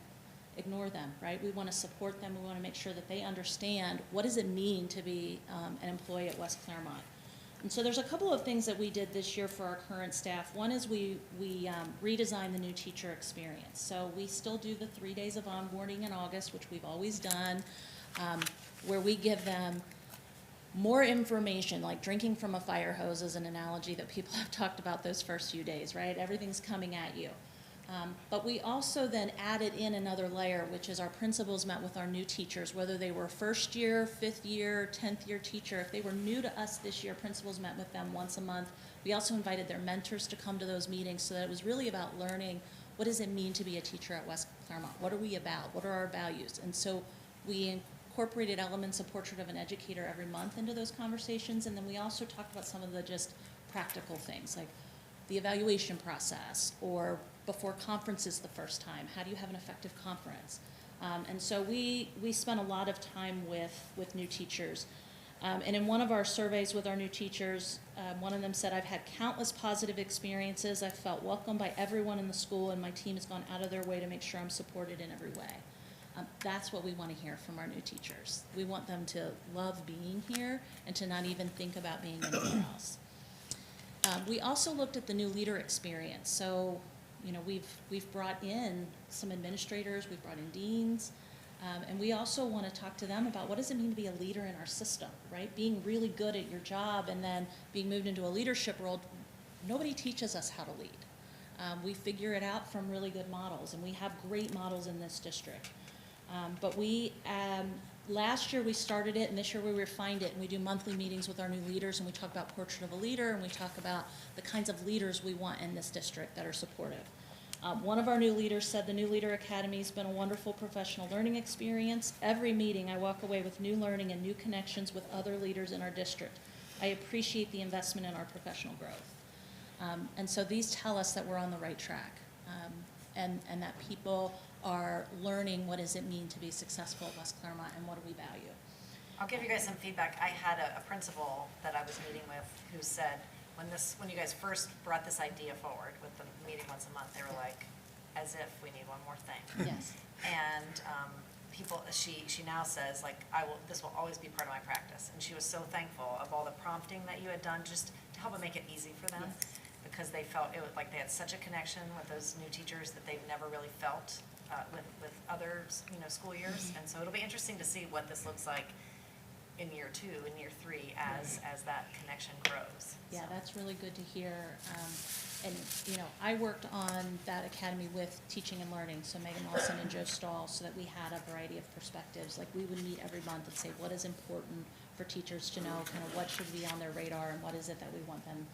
ignore them, right? We want to support them. We want to make sure that they understand what does it mean to be an employee at West Clermont. And so there's a couple of things that we did this year for our current staff. One is we redesigned the new teacher experience. So we still do the 3 days of onboarding in August, which we've always done, where we give them more information, like drinking from a fire hose is an analogy that people have talked about those first few days, right? Everything's coming at you. But we also then added in another layer, which is our principals met with our new teachers, whether they were first year, 5th year, 10th year teacher. If they were new to us this year, principals met with them once a month. We also invited their mentors to come to those meetings, so that it was really about learning what does it mean to be a teacher at West Clermont? What are we about? What are our values? And so we incorporated elements of Portrait of an Educator every month into those conversations, and then we also talked about some of the just practical things, like the evaluation process, or before conferences the first time, how do you have an effective conference? And so we spent a lot of time with new teachers. And in one of our surveys with our new teachers, one of them said, I've had countless positive experiences. I've felt welcomed by everyone in the school, and my team has gone out of their way to make sure I'm supported in every way. That's what we want to hear from our new teachers. We want them to love being here and to not even think about being anywhere else. We also looked at the new leader experience. So, you know, we've brought in some administrators, we've brought in deans, and we also want to talk to them about what does it mean to be a leader in our system, right? Being really good at your job and then being moved into a leadership role. Nobody teaches us how to lead. We figure it out from really good models, and we have great models in this district. But last year we started it, and this year we refined it, and we do monthly meetings with our new leaders, and we talk about Portrait of a Leader, and we talk about the kinds of leaders we want in this district that are supportive. One of our new leaders said the New Leader Academy has been a wonderful professional learning experience. Every meeting I walk away with new learning and new connections with other leaders in our district. I appreciate the investment in our professional growth. And so these tell us that we're on the right track, and that people are learning what does it mean to be successful at West Clermont and what do we value. I'll give you guys some feedback. I had a principal that I was meeting with who said, when you guys first brought this idea forward with the meeting once a month, they were like, as if we need one more thing. Yes. And she now says, like, this will always be part of my practice. And she was so thankful of all the prompting that you had done just to help it make it easy for them. Yes. because they felt it was like they had such a connection with those new teachers that they've never really felt with other, school years. And so it'll be interesting to see what this looks like in year 2, in year 3, as that connection grows. Yeah, So. that's really good to hear. And, I worked on that academy with teaching and learning, so Megan Lawson and Joe Stahl, so that we had a variety of perspectives. Like, we would meet every month and say, what is important for teachers to know, kind of what should be on their radar, and what is it that we want them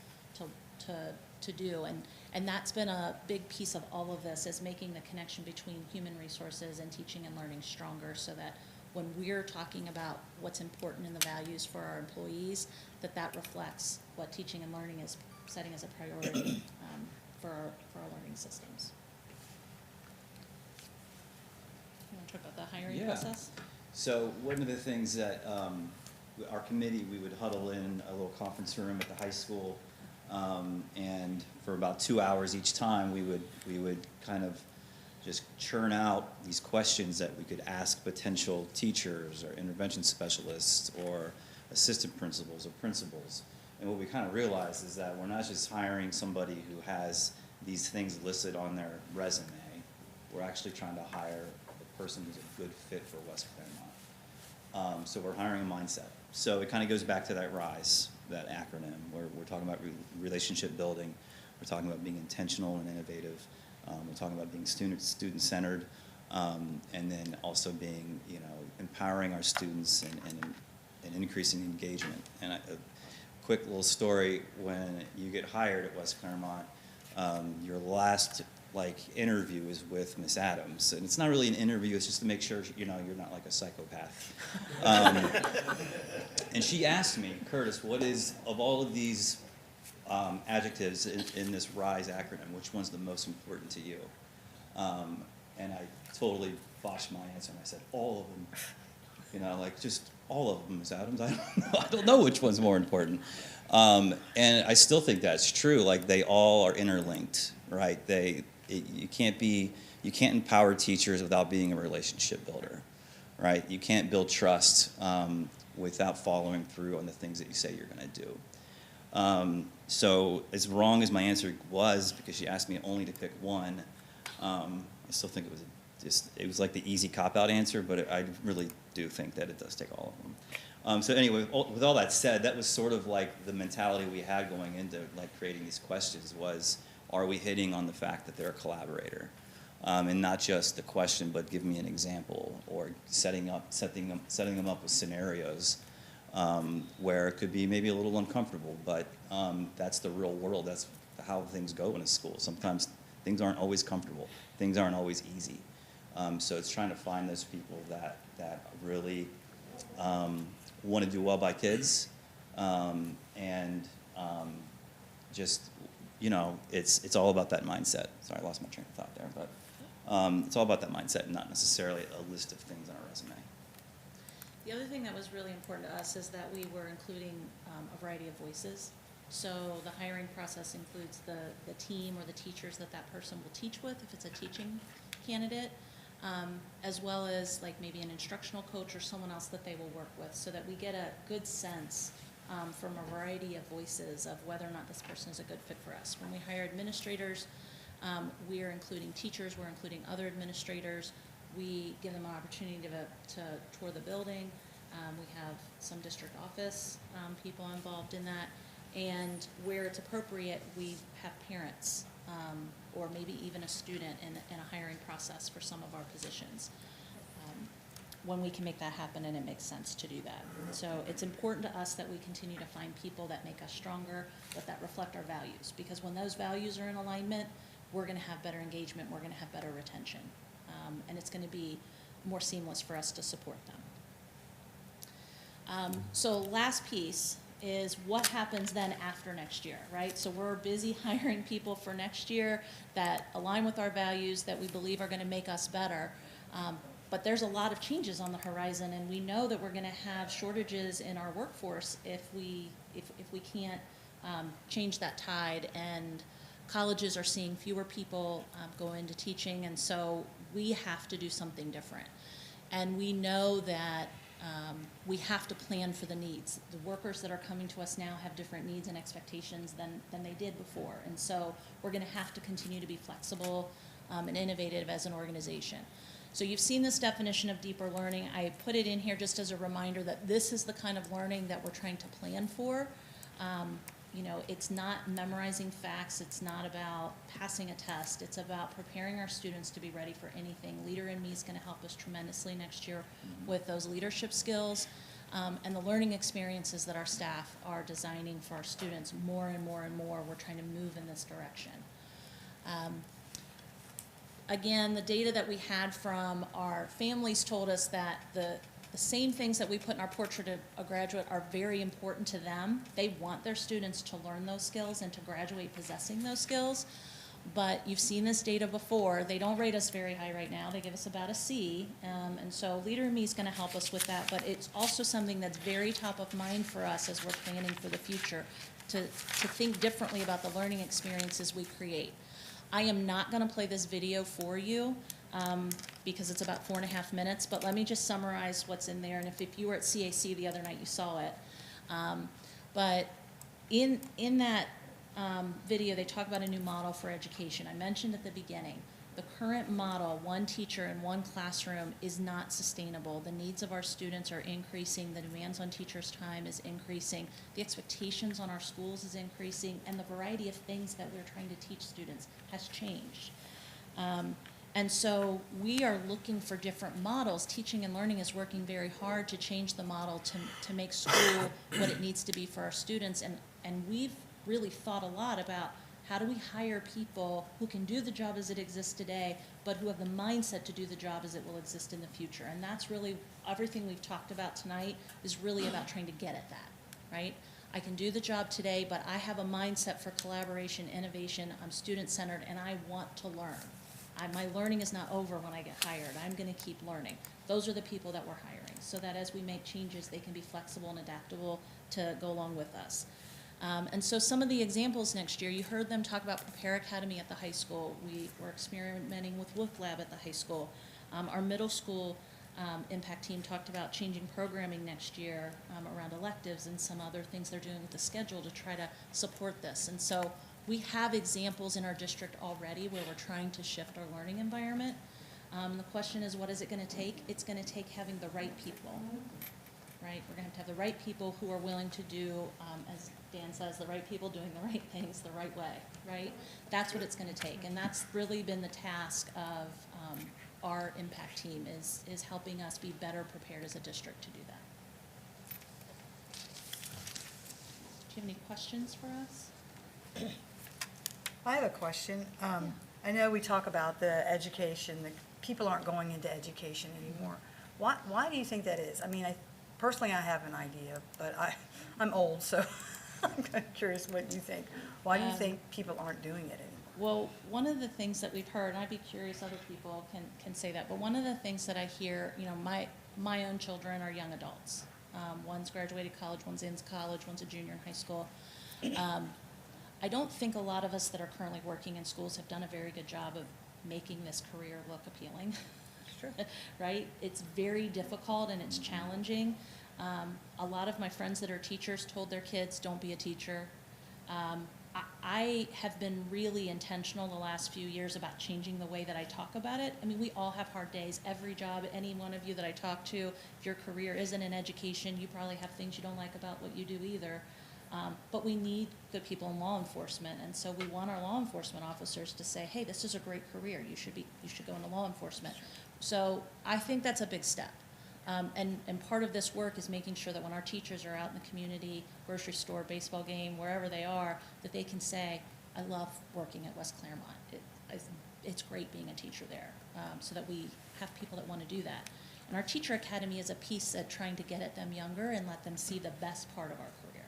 to do. And that's been a big piece of all of this, is making the connection between human resources and teaching and learning stronger, so that when we're talking about what's important in the values for our employees, that reflects what teaching and learning is setting as a priority for our learning systems. You want to talk about the hiring Yeah. process? So one of the things that our committee, we would huddle in a little conference room at the high school, and for about 2 hours each time, we would kind of just churn out these questions that we could ask potential teachers or intervention specialists or assistant principals or principals. And what we kind of realized is that we're not just hiring somebody who has these things listed on their resume. We're actually trying to hire a person who's a good fit for West Clermont. So we're hiring a mindset. So it kind of goes back to that RISE, that acronym, where we're talking about relationship building. We're talking about being intentional and innovative. We're talking about being student-centered, and then also being, empowering our students and increasing engagement. And a quick little story: when you get hired at West Clermont, your last interview is with Miss Adams, and it's not really an interview; it's just to make sure you're not like a psychopath. And she asked me, Curtis, what is, of all of these adjectives in this RISE acronym, which one's the most important to you? And I totally botched my answer, and I said, all of them. Just all of them, Ms. Adams. I don't know which one's more important. And I still think that's true. They all are interlinked, right? You can't empower teachers without being a relationship builder, right? You can't build trust without following through on the things that you say you're going to do. So as wrong as my answer was, because she asked me only to pick one, I still think it was like the easy cop-out answer, but I really do think that it does take all of them. So anyway, with all that said, that was sort of like the mentality we had going into creating these questions was, are we hitting on the fact that they're a collaborator? And not just the question, but give me an example, or setting them up with scenarios where it could be maybe a little uncomfortable, but that's the real world. That's how things go in a school. Sometimes things aren't always comfortable. Things aren't always easy. So it's trying to find those people that really want to do well by kids, and just, it's all about that mindset. Sorry, I lost my train of thought there, but it's all about that mindset, not necessarily a list of things on a resume. The other thing that was really important to us is that we were including a variety of voices. So the hiring process includes the team or the teachers that person will teach with, if it's a teaching candidate, as well as maybe an instructional coach or someone else that they will work with, so that we get a good sense from a variety of voices of whether or not this person is a good fit for us. When we hire administrators, we are including teachers, we're including other administrators. We give them an opportunity to tour the building. We have some district office people involved in that. And where it's appropriate, we have parents or maybe even a student in a hiring process for some of our positions. When we can make that happen and it makes sense to do that. So it's important to us that we continue to find people that make us stronger, but that reflect our values. Because when those values are in alignment, we're going to have better engagement, we're going to have better retention. And it's going to be more seamless for us to support them. So last piece is what happens then after next year, right? So we're busy hiring people for next year that align with our values, that we believe are going to make us better. But there's a lot of changes on the horizon, and we know that we're going to have shortages in our workforce if we can't change that tide. And colleges are seeing fewer people go into teaching, and so we have to do something different. And we know that we have to plan for the needs. The workers that are coming to us now have different needs and expectations than they did before. And so we're going to have to continue to be flexible and innovative as an organization. So you've seen this definition of deeper learning. I put it in here just as a reminder that this is the kind of learning that we're trying to plan for. You know, it's not memorizing facts. It's not about passing a test. It's about preparing our students to be ready for anything. Leader in Me is going to help us tremendously next year with those leadership skills and the learning experiences that our staff are designing for our students. More and more and more, we're trying to move in this direction. Again, the data that we had from our families told us that the same things that we put in our portrait of a graduate are very important to them. They want their students to learn those skills and to graduate possessing those skills. But you've seen this data before. They don't rate us very high right now. They give us about a C. And so Leader in Me is going to help us with that. But it's also something that's very top of mind for us as we're planning for the future, to think differently about the learning experiences we create. I am not going to play this video for you because it's about 4.5 minutes, but let me just summarize what's in there. And if you were at CAC the other night, you saw it. But in that video, they talk about a new model for education. I mentioned at the beginning, the current model, one teacher in one classroom, is not sustainable. The needs of our students are increasing. The demands on teachers' time is increasing. The expectations on our schools is increasing. And the variety of things that we're trying to teach students has changed. And so we are looking for different models. Teaching and Learning is working very hard to change the model to make school what it needs to be for our students. And we've really thought a lot about how do we hire people who can do the job as it exists today, but who have the mindset to do the job as it will exist in the future. And that's really, everything we've talked about tonight is really about trying to get at that, right? I can do the job today, but I have a mindset for collaboration, innovation, I'm student-centered, and I want to learn. My learning is not over when I get hired. I'm going to keep learning. Those are the people that we're hiring, so that as we make changes, they can be flexible and adaptable to go along with us. And so some of the examples next year, you heard them talk about Prepare Academy at the high school. We're experimenting with Wolf Lab at the high school. Our middle school impact team talked about changing programming next year around electives and some other things they're doing with the schedule to try to support this. And so we have examples in our district already where we're trying to shift our learning environment. The question is, what is it going to take? It's going to take having the right people, right? We're going to have the right people who are willing to do, as Dan says, the right people doing the right things the right way, right? That's what it's going to take. And that's really been the task of our impact team is helping us be better prepared as a district to do that. Do you have any questions for us? I have a question. I know we talk about the education, that people aren't going into education anymore. Why do you think that is? I mean, personally, I have an idea, but I'm old, so I'm kind of curious what you think. Why do you think people aren't doing it anymore? Well, one of the things that we've heard, and I'd be curious other people can say that, but one of the things that I hear, you know, my own children are young adults. One's graduated college, one's in college, one's a junior in high school. I don't think a lot of us that are currently working in schools have done a very good job of making this career look appealing. Sure. Right? It's very difficult and it's challenging. A lot of my friends that are teachers told their kids, don't be a teacher. I have been really intentional the last few years about changing the way that I talk about it. I mean, we all have hard days. Every job, any one of you that I talk to, if your career isn't in education, you probably have things you don't like about what you do either. But we need good people in law enforcement, and so we want our law enforcement officers to say, hey, this is a great career. You should go into law enforcement. So I think that's a big step. And part of this work is making sure that when our teachers are out in the community, grocery store, baseball game, wherever they are, that they can say, I love working at West Clermont. It's great being a teacher there, so that we have people that want to do that. And our Teacher Academy is a piece at trying to get at them younger and let them see the best part of our career.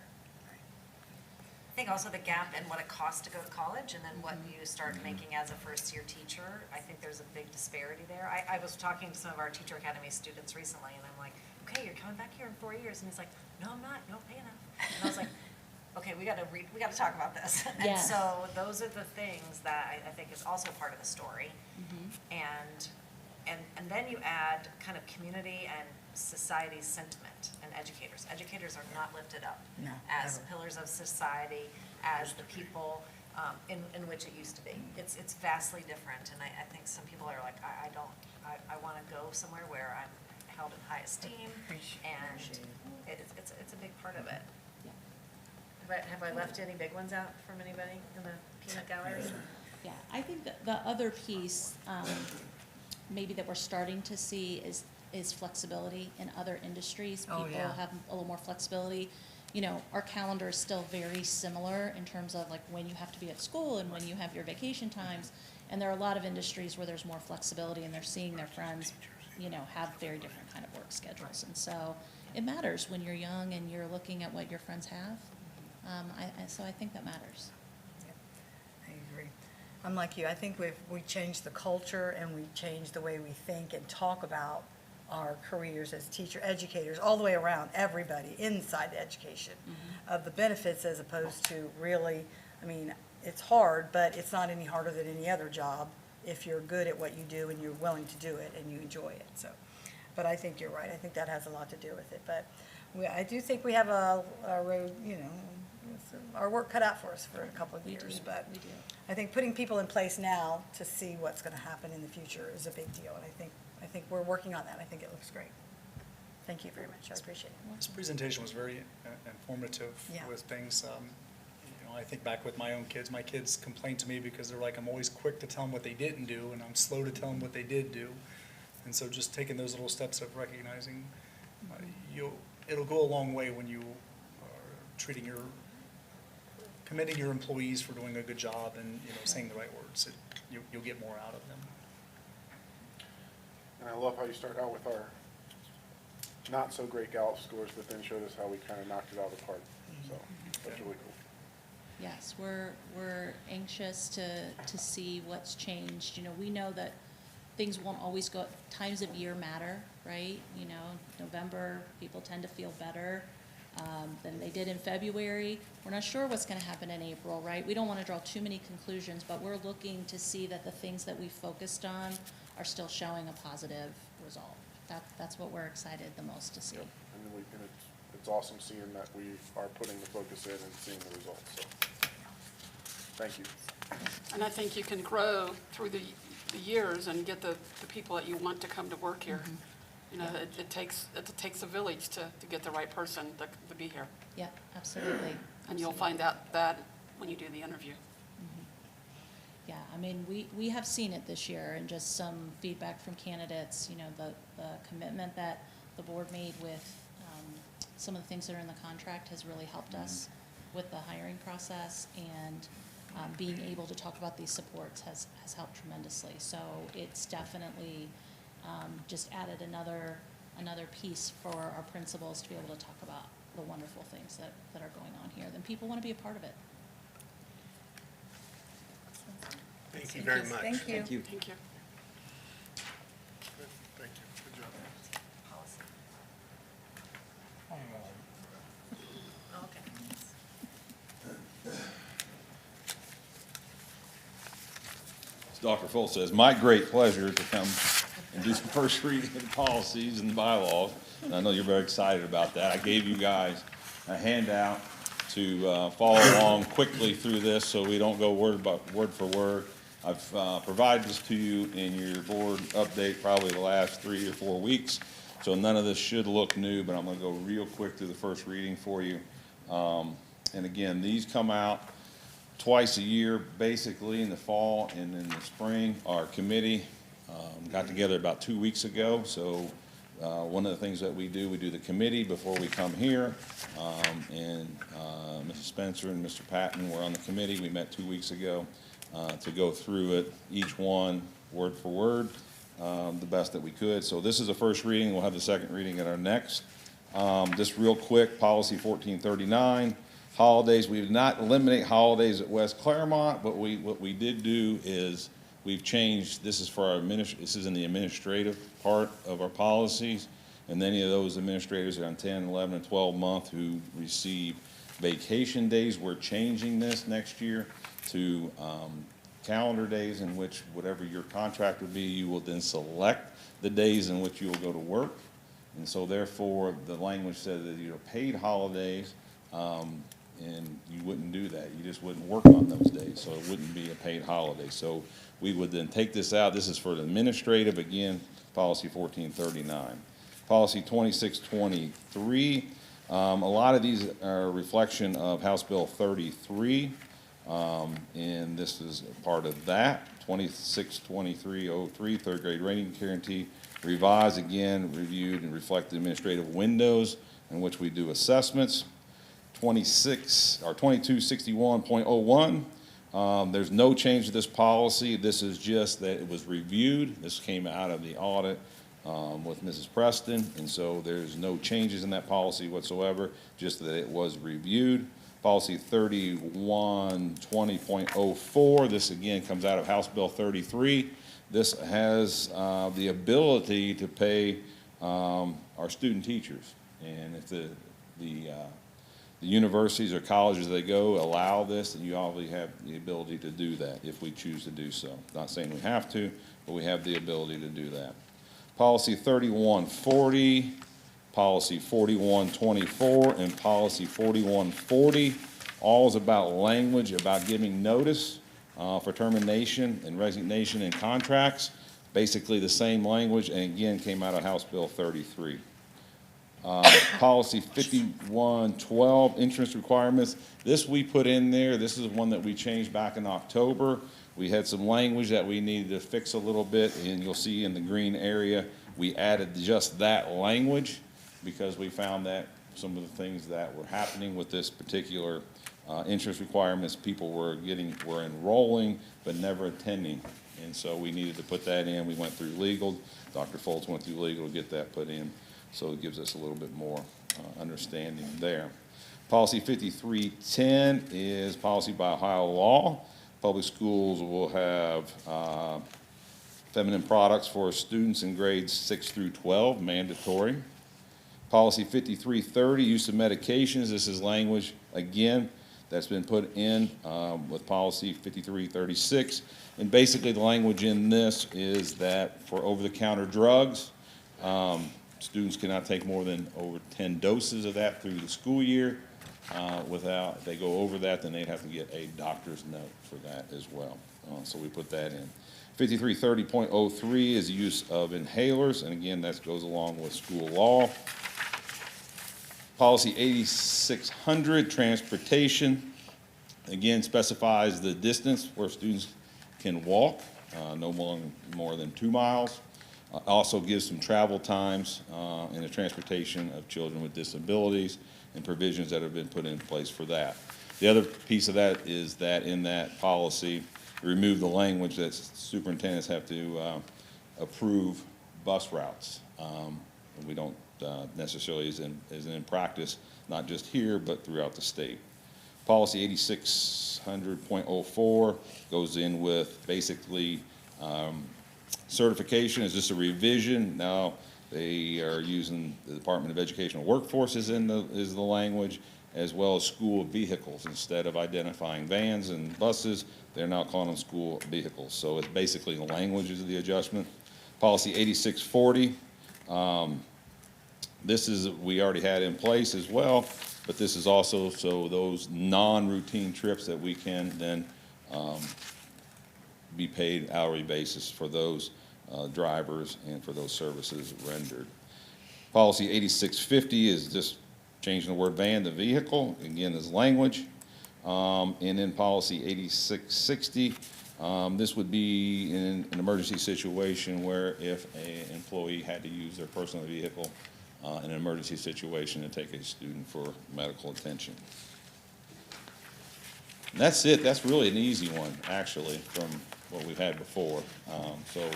I think also the gap in what it costs to go to college and then what you start making as a first-year teacher. I think there's a big disparity there. I was talking to some of our Teacher Academy students recently, and I'm like, okay, you're coming back here in 4 years. And he's like, no, I'm not. You don't pay enough. And I was like, okay, we got to talk about this. And Yes. so those are the things that I think is also part of the story. And then you add kind of community society's sentiment and educators. Educators are not lifted up No, as never. pillars of society, as the people in which it used to be. It's vastly different, and I think some people are like, I want to go somewhere where I'm held in high esteem, and it's a big part of it. Have I left any big ones out from anybody in the peanut gallery? Yeah, I think that the other piece, maybe that we're starting to see is flexibility in other industries. Oh, People yeah. have a little more flexibility. You know, our calendar is still very similar in terms of like when you have to be at school and when you have your vacation times. And there are a lot of industries where there's more flexibility and they're seeing their friends, you know, have very different kind of work schedules. And so it matters when you're young and you're looking at what your friends have. So I think that matters. I agree. I'm like you. I think we changed the culture and we changed the way we think and talk about our careers as teacher educators, all the way around, everybody inside education, of the benefits as opposed to really, I mean, it's hard, but it's not any harder than any other job if you're good at what you do and you're willing to do it and you enjoy it. So, but I think you're right. I think that has a lot to do with it. But I do think we have a road, you know, our work cut out for us for a couple of years. But I think putting people in place now to see what's going to happen in the future is a big deal. And I think we're working on that. I think it looks great. Thank you very much. I appreciate it. This presentation was very informative Yeah. with things. You know, I think back with my own kids. My kids complain to me because they're like, I'm always quick to tell them what they didn't do, and I'm slow to tell them what they did do. And so just taking those little steps of recognizing, it'll go a long way when you are commending your employees for doing a good job and, you know, saying the right words. You'll get more out of them. And I love how you start out with our not so great Gallup scores, but then showed us how we kind of knocked it out of the park. So that's really cool. Yes, we're anxious to see what's changed. You know, we know that things won't always go, times of year matter, right? You know, November, people tend to feel better than they did in February. We're not sure what's gonna happen in April, right? We don't wanna draw too many conclusions, but we're looking to see that the things that we focused on are still showing a positive result. That's what we're excited the most to see. Yep. And it's awesome seeing that we are putting the focus in and seeing the results. So thank you. And I think you can grow through the years and get the people that you want to come to work here. You know, it takes a village to get the right person to be here. Yeah, absolutely. And you'll find out that when you do the interview. Yeah, I mean, we have seen it this year, and just some feedback from candidates, you know, the commitment that the board made with some of the things that are in the contract has really helped us with the hiring process, and being able to talk about these supports has helped tremendously. So it's definitely just added another piece for our principals to be able to talk about the wonderful things that are going on here. Then people want to be a part of it. Thank you very much. Thank you. Thank you. Thank you. Good. Thank you. Good job. As Dr. Fultz says, my great pleasure to come and do some first reading of the policies and the bylaws. And I know you're very excited about that. I gave you guys a handout to follow along quickly through this so we don't go word for word. I've provided this to you in your board update probably the last 3 or 4 weeks. So none of this should look new, but I'm going to go real quick through the first reading for you. And again, these come out twice a year, basically in the fall and in the spring. Our committee got together about 2 weeks ago. So one of the things that we do the committee before we come here. And Mrs. Spencer and Mr. Patton were on the committee. We met 2 weeks ago to go through it, each one word for word, the best that we could. So this is the first reading. We'll have the second reading at our next. Just real quick, policy 1439. Holidays, we did not eliminate holidays at West Clermont, but what we did do is we've changed, this is for our this is in the administrative part of our policies, and any of those administrators that are on 10, 11, and 12 month who receive vacation days, we're changing this next year to calendar days in which whatever your contract would be, you will then select the days in which you will go to work. And so therefore, the language said that, paid holidays, and you wouldn't do that. You just wouldn't work on those days, so it wouldn't be a paid holiday. So we would then take this out. This is for the administrative, again, policy 1439. Policy 2623, a lot of these are a reflection of House Bill 33, and this is part of that. 262303, third grade rating guarantee, revised again, reviewed, and reflect the administrative windows in which we do assessments. 2261.01, there's no change to this policy. This is just that it was reviewed. This came out of the audit with Mrs. Preston, and so there's no changes in that policy whatsoever, just that it was reviewed. Policy 3120.04, this again comes out of House Bill 33. This has the ability to pay our student teachers, and if the universities or colleges they go allow this, and you obviously have the ability to do that if we choose to do so. Not saying we have to, but we have the ability to do that. Policy 3140, policy 4124, and policy 4140, all is about language, about giving notice for termination and resignation in contracts. Basically the same language, and again came out of House Bill 33. Policy 5112, insurance requirements. This we put in there. This is one that we changed back in October. We had some language that we needed to fix a little bit, and you'll see in the green area, we added just that language because we found that some of the things that were happening with this particular insurance requirements, people were enrolling but never attending. And so we needed to put that in. We went through legal. Dr. Foltz went through legal to get that put in. So it gives us a little bit more understanding there. Policy 5310 is policy by Ohio law. Public schools will have feminine products for students in grades 6 through 12, mandatory. Policy 5330, use of medications. This is language, again, that's been put in with policy 5336. And basically the language in this is that for over-the-counter drugs, students cannot take more than over 10 doses of that through the school year. If they go over that, then they'd have to get a doctor's note for that as well. So we put that in. 5330.03 is the use of inhalers, and again, that goes along with school law. Policy 8600, transportation, again, specifies the distance where students can walk, no more than 2 miles. Also gives some travel times in the transportation of children with disabilities and provisions that have been put in place for that. The other piece of that is that in that policy, remove the language that superintendents have to approve bus routes. We don't necessarily is in practice, not just here, but throughout the state. Policy 8600.04 goes in with basically certification is just a revision. Now they are using the Department of Educational Workforce is the language, as well as school vehicles. Instead of identifying vans and buses, they're now calling them school vehicles. So it's basically the language is the adjustment. Policy 8640, this is we already had in place as well, but this is also so those non-routine trips that we can then be paid hourly basis for those drivers and for those services rendered. Policy 8650 is just changing the word van to vehicle, again, is language. And then policy 8660, this would be in an emergency situation where if an employee had to use their personal vehicle in an emergency situation to take a student for medical attention. And that's it. That's really an easy one, actually, from what we've had before. So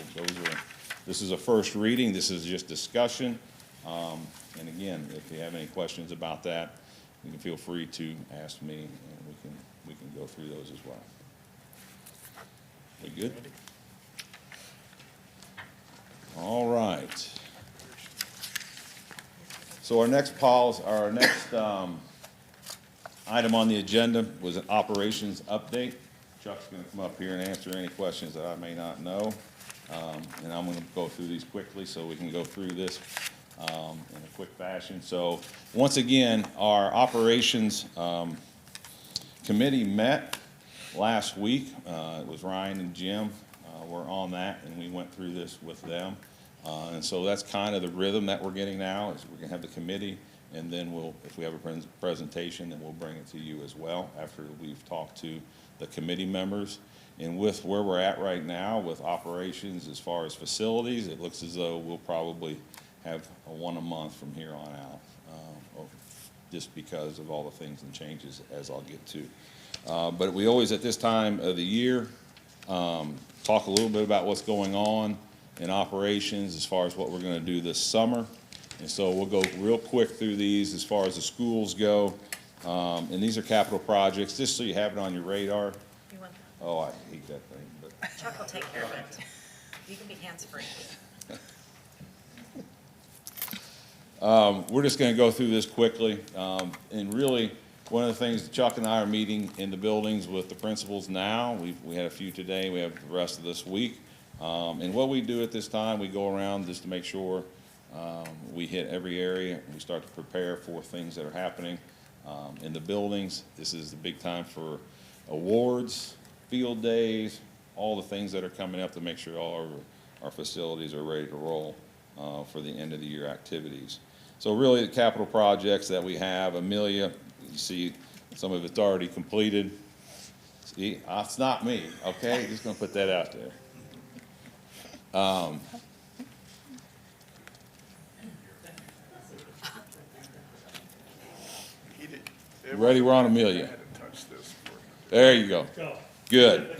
this is a first reading. This is just discussion. And again, if you have any questions about that, you can feel free to ask me, and we can go through those as well. We good? All right. So our next item on the agenda was an operations update. Chuck's going to come up here and answer any questions that I may not know. And I'm going to go through these quickly so we can go through this. in a quick fashion. So once again, our operations committee met last week. It was Ryan and Jim were on that, and we went through this with them. And so that's kind of the rhythm that we're getting now, is we're going to have the committee, and then we'll, if we have a presentation, then we'll bring it to you as well after we've talked to the committee members. And with where we're at right now with operations as far as facilities, it looks as though we'll probably have one a month from here on out, just because of all the things and changes as I'll get to. But we always, at this time of the year, talk a little bit about what's going on in operations as far as what we're going to do this summer. And so we'll go real quick through these as far as the schools go. And these are capital projects, just so you have it on your radar. You want that? Oh, I hate that thing, but Chuck will take care of it. You can be hands-free. we're just going to go through this quickly. And really, one of the things, Chuck and I are meeting in the buildings with the principals now. We had a few today. We have the rest of this week. And what we do at this time, we go around just to make sure we hit every area. We start to prepare for things that are happening in the buildings. This is the big time for awards, field days, all the things that are coming up to make sure all our facilities are ready to roll for the end of the year activities. So really the capital projects that we have, Amelia, you see some of it's already completed. See, it's not me, okay? Just gonna put that out there. Ready, we're on Amelia. There you go. Good.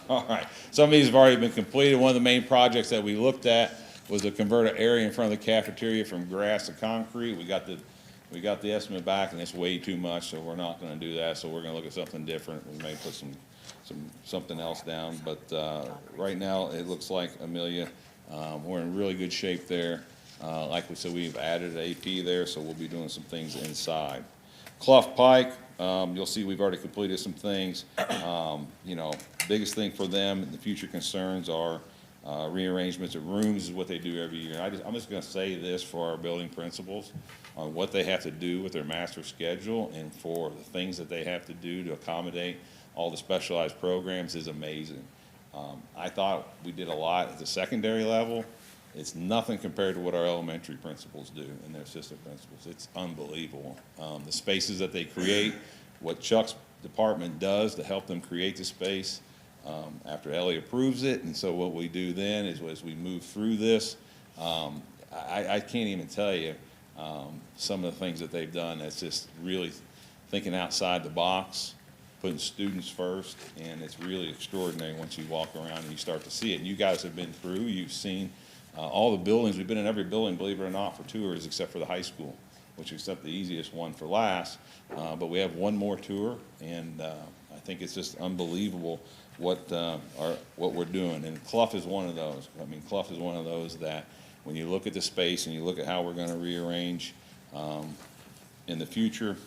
All right. Some of these have already been completed. One of the main projects that we looked at was to convert an area in front of the cafeteria from grass to concrete. We got the estimate back, and it's way too much, so we're not going to do that. So we're going to look at something different. We may put something else down, but right now it looks like, Amelia, we're in really good shape there. Like we said, we've added AP there, so we'll be doing some things inside. Clough Pike, you'll see we've already completed some things. You know, biggest thing for them and the future concerns are rearrangements of rooms is what they do every year. I'm just going to say this for our building principals on what they have to do with their master schedule and for the things that they have to do to accommodate all the specialized programs is amazing. I thought we did a lot at the secondary level. It's nothing compared to what our elementary principals do and their assistant principals. It's unbelievable. The spaces that they create, what Chuck's department does to help them create the space after Ellie approves it. And so what we do then is as we move through this, I can't even tell you some of the things that they've done. That's just really thinking outside the box, putting students first, and it's really extraordinary once you walk around and you start to see it. And you guys have been through, you've seen all the buildings. We've been in every building, believe it or not, for tours except for the high school, which is the easiest one for last. But we have one more tour, and I think it's just unbelievable what we're doing. And Clough is one of those. I mean, Clough is one of those that when you look at the space and you look at how we're going to rearrange in the future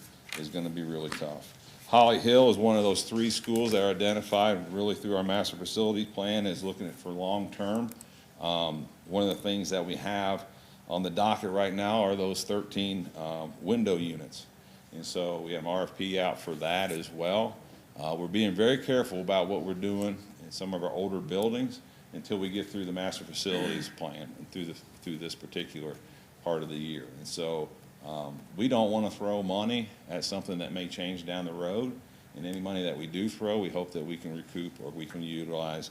is going to be really tough. Holly Hill is one of those 3 schools that are identified really through our master facilities plan as looking at for long term. One of the things that we have on the docket right now are those 13 window units. And so we have an RFP out for that as well. We're being very careful about what we're doing in some of our older buildings until we get through the master facilities plan and through this particular part of the year. And so we don't want to throw money at something that may change down the road. And any money that we do throw, we hope that we can recoup or we can utilize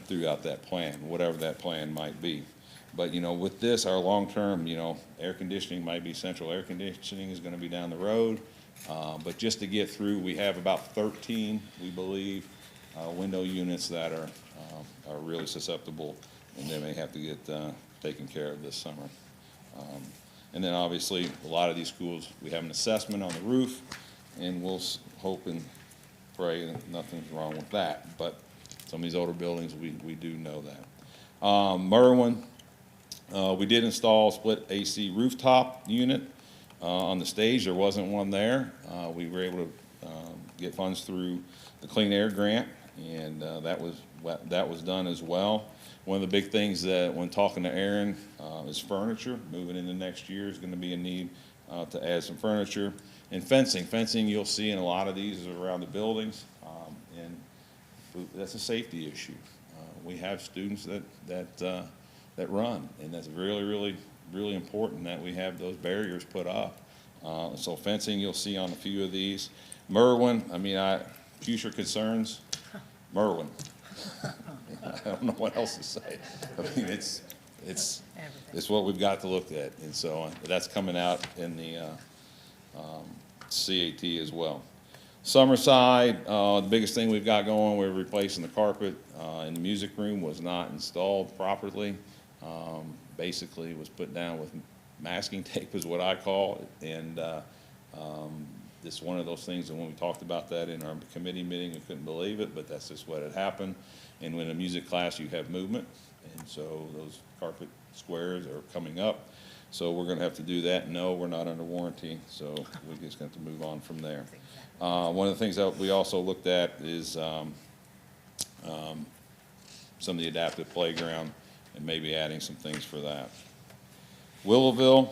throughout that plan, whatever that plan might be. But, you know, with this, our long-term, you know, air conditioning might be central air conditioning is going to be down the road. But just to get through, we have about 13, we believe, window units that are really susceptible, and they may have to get taken care of this summer. And then obviously, a lot of these schools, we have an assessment on the roof, and we'll hope and pray that nothing's wrong with that. But some of these older buildings, we do know that. Merwin, we did install a split AC rooftop unit on the stage. There wasn't one there. We were able to get funds through the Clean Air Grant, and that was that was done as well. One of the big things that, when talking to Aaron, is furniture. Moving into next year is gonna be a need to add some furniture. And fencing. Fencing you'll see in a lot of these is around the buildings, and that's a safety issue. We have students that run, and that's really important that we have those barriers put up. So fencing you'll see on a few of these. Merwin, I mean, future concerns, Merwin. I don't know what else to say. I mean, it's what we've got to look at, and so that's coming out in the CAT as well. Summerside, the biggest thing we've got going, we're replacing the carpet in the music room, was not installed properly. Basically was put down with masking tape is what I call it, and it's one of those things that when we talked about that in our committee meeting, we couldn't believe it, but that's just what had happened. And when in a music class you have movement, and so those carpet squares are coming up. So we're gonna have to do that. No, we're not under warranty, so we're just going to move on from there. One of the things that we also looked at is some of the adaptive playground and maybe adding some things for that. Willowville,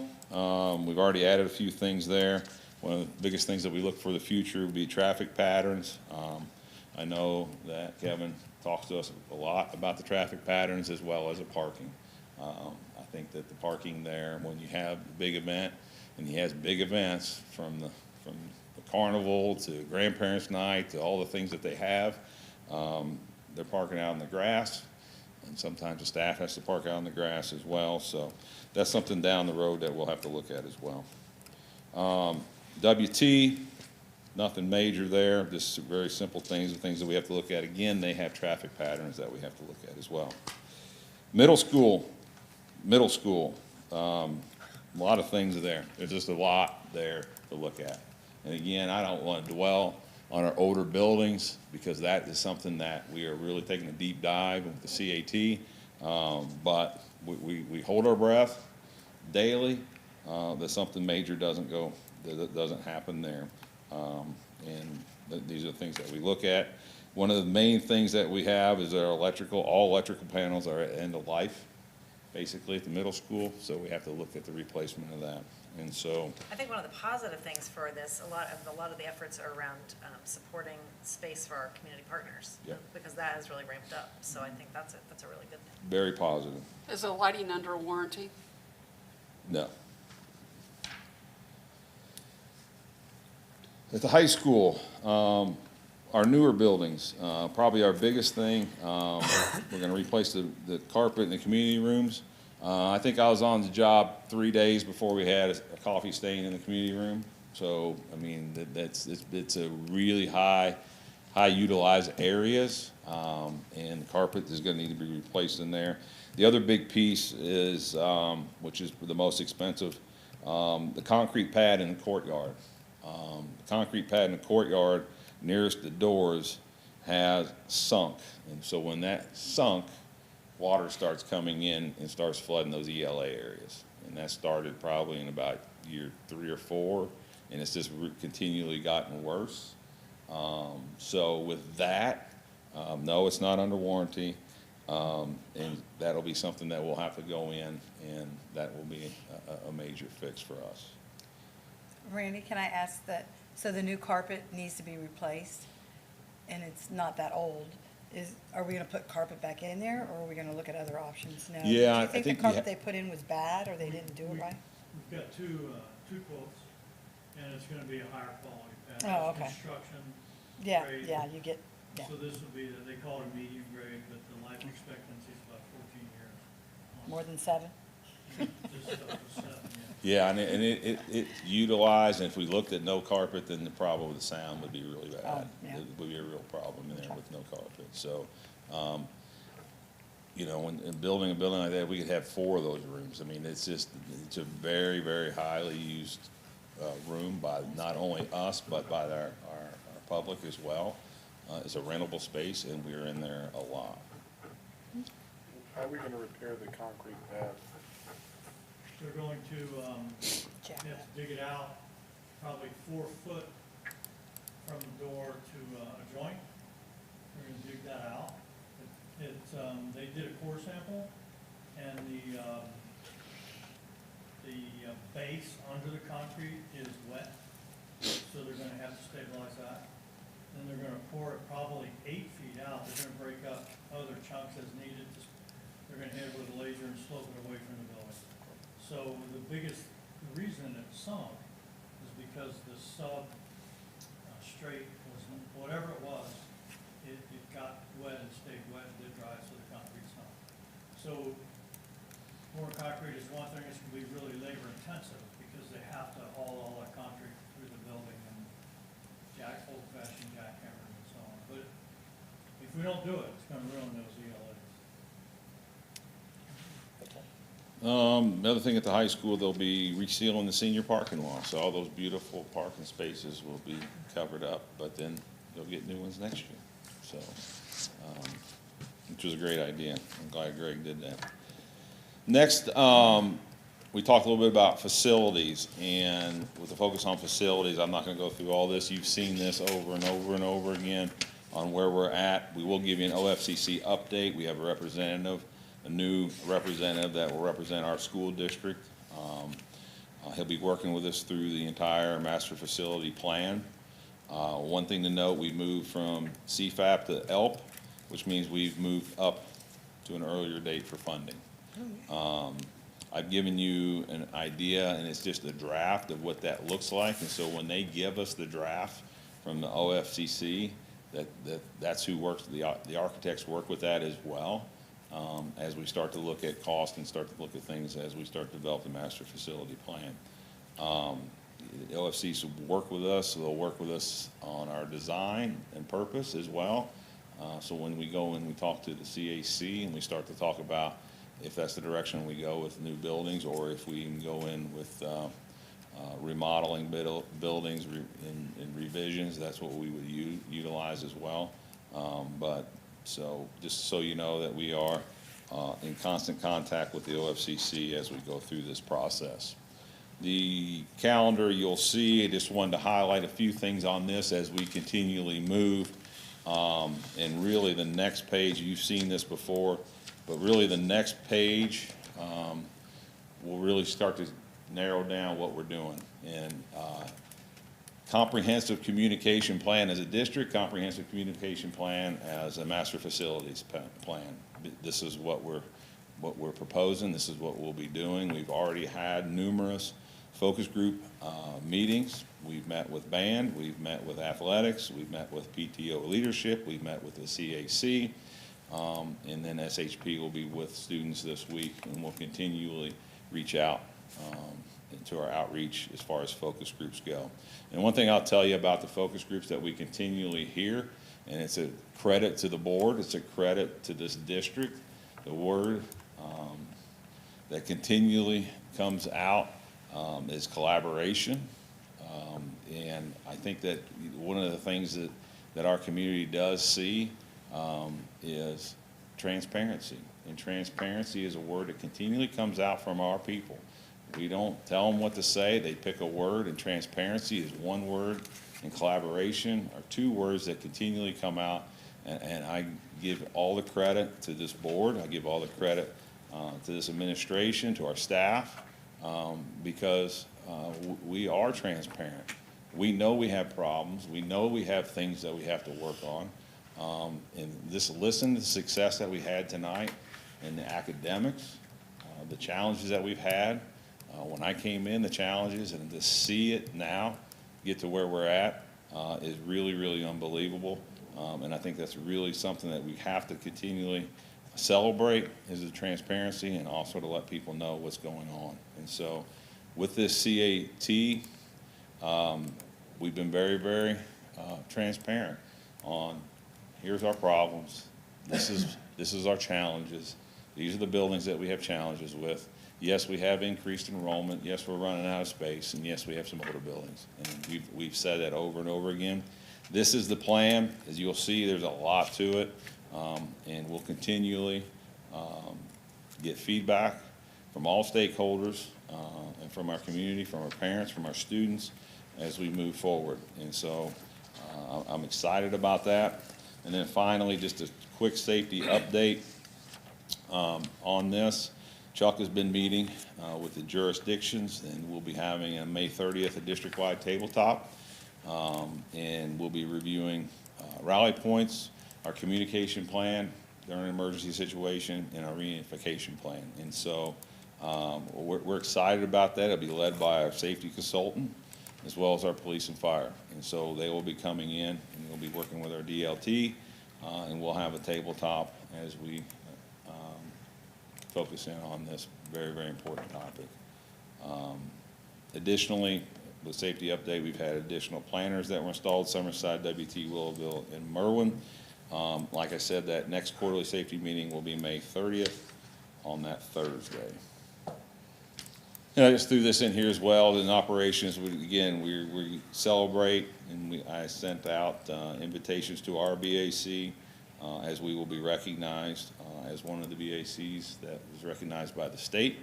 we've already added a few things there. One of the biggest things that we look for the future would be traffic patterns. I know that Kevin talks to us a lot about the traffic patterns as well as the parking. I think that the parking there, when you have a big event, and he has big events from the carnival to grandparents' night to all the things that they have, they're parking out in the grass, and sometimes the staff has to park out in the grass as well. So that's something down the road that we'll have to look at as well. WT, nothing major there, just very simple things and things that we have to look at. Again, they have traffic patterns that we have to look at as well. Middle school, a lot of things there. There's just a lot there to look at. And again, I don't want to dwell on our older buildings because that is something that we are really taking a deep dive with the CAT. But we hold our breath daily that something major doesn't happen there. And these are the things that we look at. One of the main things that we have is our all electrical panels are at end of life, basically at the middle school, so we have to look at the replacement of that. And so I think one of the positive things for this, a lot of the efforts are around supporting space for our community partners. Yeah. Because that has really ramped up, so I think that's a really good thing. very positive. Is the lighting under warranty? No. At the high school, our newer buildings, probably our biggest thing, we're going to replace the carpet in the community rooms. I think I was on the job 3 days before we had a coffee stain in the community room. So, I mean, it's a really high utilized areas, and the carpet is going to need to be replaced in there. The other big piece is, which is the most expensive, the concrete pad in the courtyard. The concrete pad in the courtyard nearest the doors has sunk, and so when that sunk, water starts coming in and starts flooding those ELA areas. And that started probably in about year 3 or 4, and it's just continually gotten worse. So with that, no, it's not under warranty, and that'll be something that will have to go in, and that will be a major fix for us. Randy, can I ask that, so the new carpet needs to be replaced, and it's not that old. Are we gonna put carpet back in there, or are we gonna look at other options now? Yeah, Do I you think think the you carpet they put in was bad, or they didn't do it right? We've got two quotes, and it's gonna be a higher quality pad. Oh, It's okay. Construction Yeah, grade. yeah, you get, yeah. So this will be, they call it a medium grade, but the life expectancy is about 14 years. More than 7? Just over 7, yeah. Yeah, and it utilized, and if we looked at no carpet, then the problem with the sound would be really bad. Oh, yeah. It would be a real problem in there with no carpet. So, you know, when building a building like that, we could have 4 of those rooms. I mean, it's a very, very highly used room by not only us, but by our public as well. It's a rentable space, and we're in there a lot. How are we gonna repair the concrete pad? They're going to, have to dig it out, probably 4 foot from the door to a joint. We're gonna dig that out. they did a core sample, and the base under the concrete is wet, so they're gonna have to stabilize that. Then they're gonna pour it probably 8 feet out, they're gonna break up other chunks as needed. They're gonna hit it with a laser and slope it away from the building. So the reason it sunk is because the straight was, whatever it was, it got wet and stayed wet and did dry, so the concrete sunk. So pouring concrete is one thing, it's gonna be really labor intensive because they have to haul all that concrete through the building and old fashioned jackhammer and so on. But if we don't do it, it's gonna ruin those ELAs. The other thing at the high school, they'll be resealing the senior parking lot, so all those beautiful parking spaces will be covered up, but then they'll get new ones next year. So, which was a great idea. I'm glad Greg did that. Next, we talked a little bit about facilities, and with the focus on facilities, I'm not gonna go through all this. You've seen this over and over and over again on where we're at. We will give you an OFCC update. We have a new representative that will represent our school district. He'll be working with us through the entire master facility plan. One thing to note, we moved from CFAP to ELP, which means we've moved up to an earlier date for funding. I've given you an idea, and it's just a draft of what that looks like, and so when they give us the draft from the OFCC, that's who works, the architects work with that as well, as we start to look at cost and start to look at things as we start to develop the master facility plan. The OFCs will work with us, so they'll work with us on our design and purpose as well. So when we go and we talk to the CAC and we start to talk about if that's the direction we go with new buildings, or if we can go in with remodeling buildings and revisions, that's what we would utilize as well. But so just so you know that we are in constant contact with the OFCC as we go through this process. The calendar you'll see, I just wanted to highlight a few things on this as we continually move. And really the next page, you've seen this before, but really the next page will really start to narrow down what we're doing. And comprehensive communication plan as a district, comprehensive communication plan as a master facilities plan. This is what we're proposing. This is what we'll be doing. We've already had numerous focus group meetings. We've met with band, we've met with athletics, we've met with PTO leadership, we've met with the CAC, and then SHP will be with students this week, and we'll continually reach out into our outreach as far as focus groups go. And one thing I'll tell you about the focus groups that we continually hear, and it's a credit to the board, it's a credit to this district, the word that continually comes out is collaboration. And I think that one of the things that our community does see is transparency. And transparency is a word that continually comes out from our people. We don't tell them what to say, they pick a word, and transparency is one word, and collaboration are two words that continually come out. And I give all the credit to this board, I give all the credit to this administration, to our staff, because we are transparent. We know we have problems, we know we have things that we have to work on. And listen to the success that we had tonight in the academics, the challenges that we've had. When I came in, the challenges, and to see it now get to where we're at is really, really unbelievable. And I think that's really something that we have to continually celebrate, is the transparency, and also to let people know what's going on. And so with this CAT, we've been very, very transparent on here's our problems, this is our challenges, these are the buildings that we have challenges with. Yes, we have increased enrollment, yes, we're running out of space, and yes, we have some older buildings. And we've said that over and over again. This is the plan. As you'll see, there's a lot to it, and we'll continually get feedback from all stakeholders and from our community, from our parents, from our students as we move forward. And so I'm excited about that. And then finally, just a quick safety update on this. Chuck has been meeting with the jurisdictions, and we'll be having on May 30th a district-wide tabletop. And we'll be reviewing rally points, our communication plan during an emergency situation, and our reunification plan. And so we're excited about that. It'll be led by our safety consultant as well as our police and fire. And so they will be coming in, and we'll be working with our DLT, and we'll have a tabletop as we focus in on this very, very important topic. Additionally, with safety update, we've had additional planners that were installed, Summerside, WT, Willowville, and Merwin. Like I said, that next quarterly safety meeting will be May 30th on that Thursday. And I just threw this in here as well. In operations, we celebrate, and I sent out invitations to our BAC as we will be recognized as one of the BACs that was recognized by the state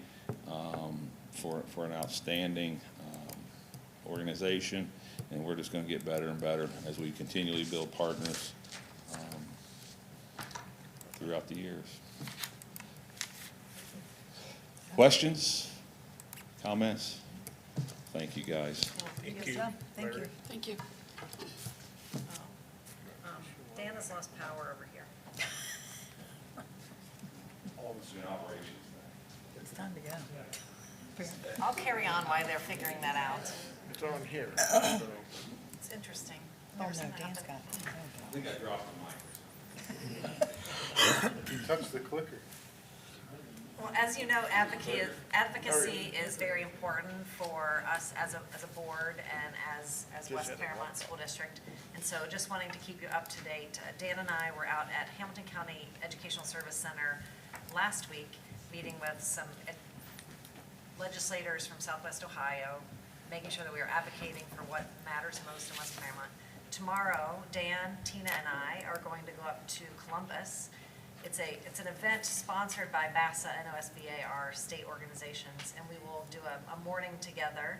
for an outstanding organization. And we're just going to get better and better as we continually build partners throughout the years. Questions? Comments? Thank you, guys. Thank you. Thank you. Thank you. Dan has lost power over here. All this in operations. It's time to go. I'll carry on while they're figuring that out. It's on here. So. It's interesting. Oh, no, Never seen that Dan's happen. got it. I think I dropped the mic. You touched the clicker. Well, as you know, advocacy is very important for us as a board and as West Clermont School District. And so just wanting to keep you up to date, Dan and I were out at Hamilton County Educational Service Center last week, meeting with some legislators from Southwest Ohio, making sure that we are advocating for what matters most in West Clermont. Tomorrow, Dan, Tina, and I are going to go up to Columbus. It's an event sponsored by BASA and OSBA, our state organizations, and we will do a morning together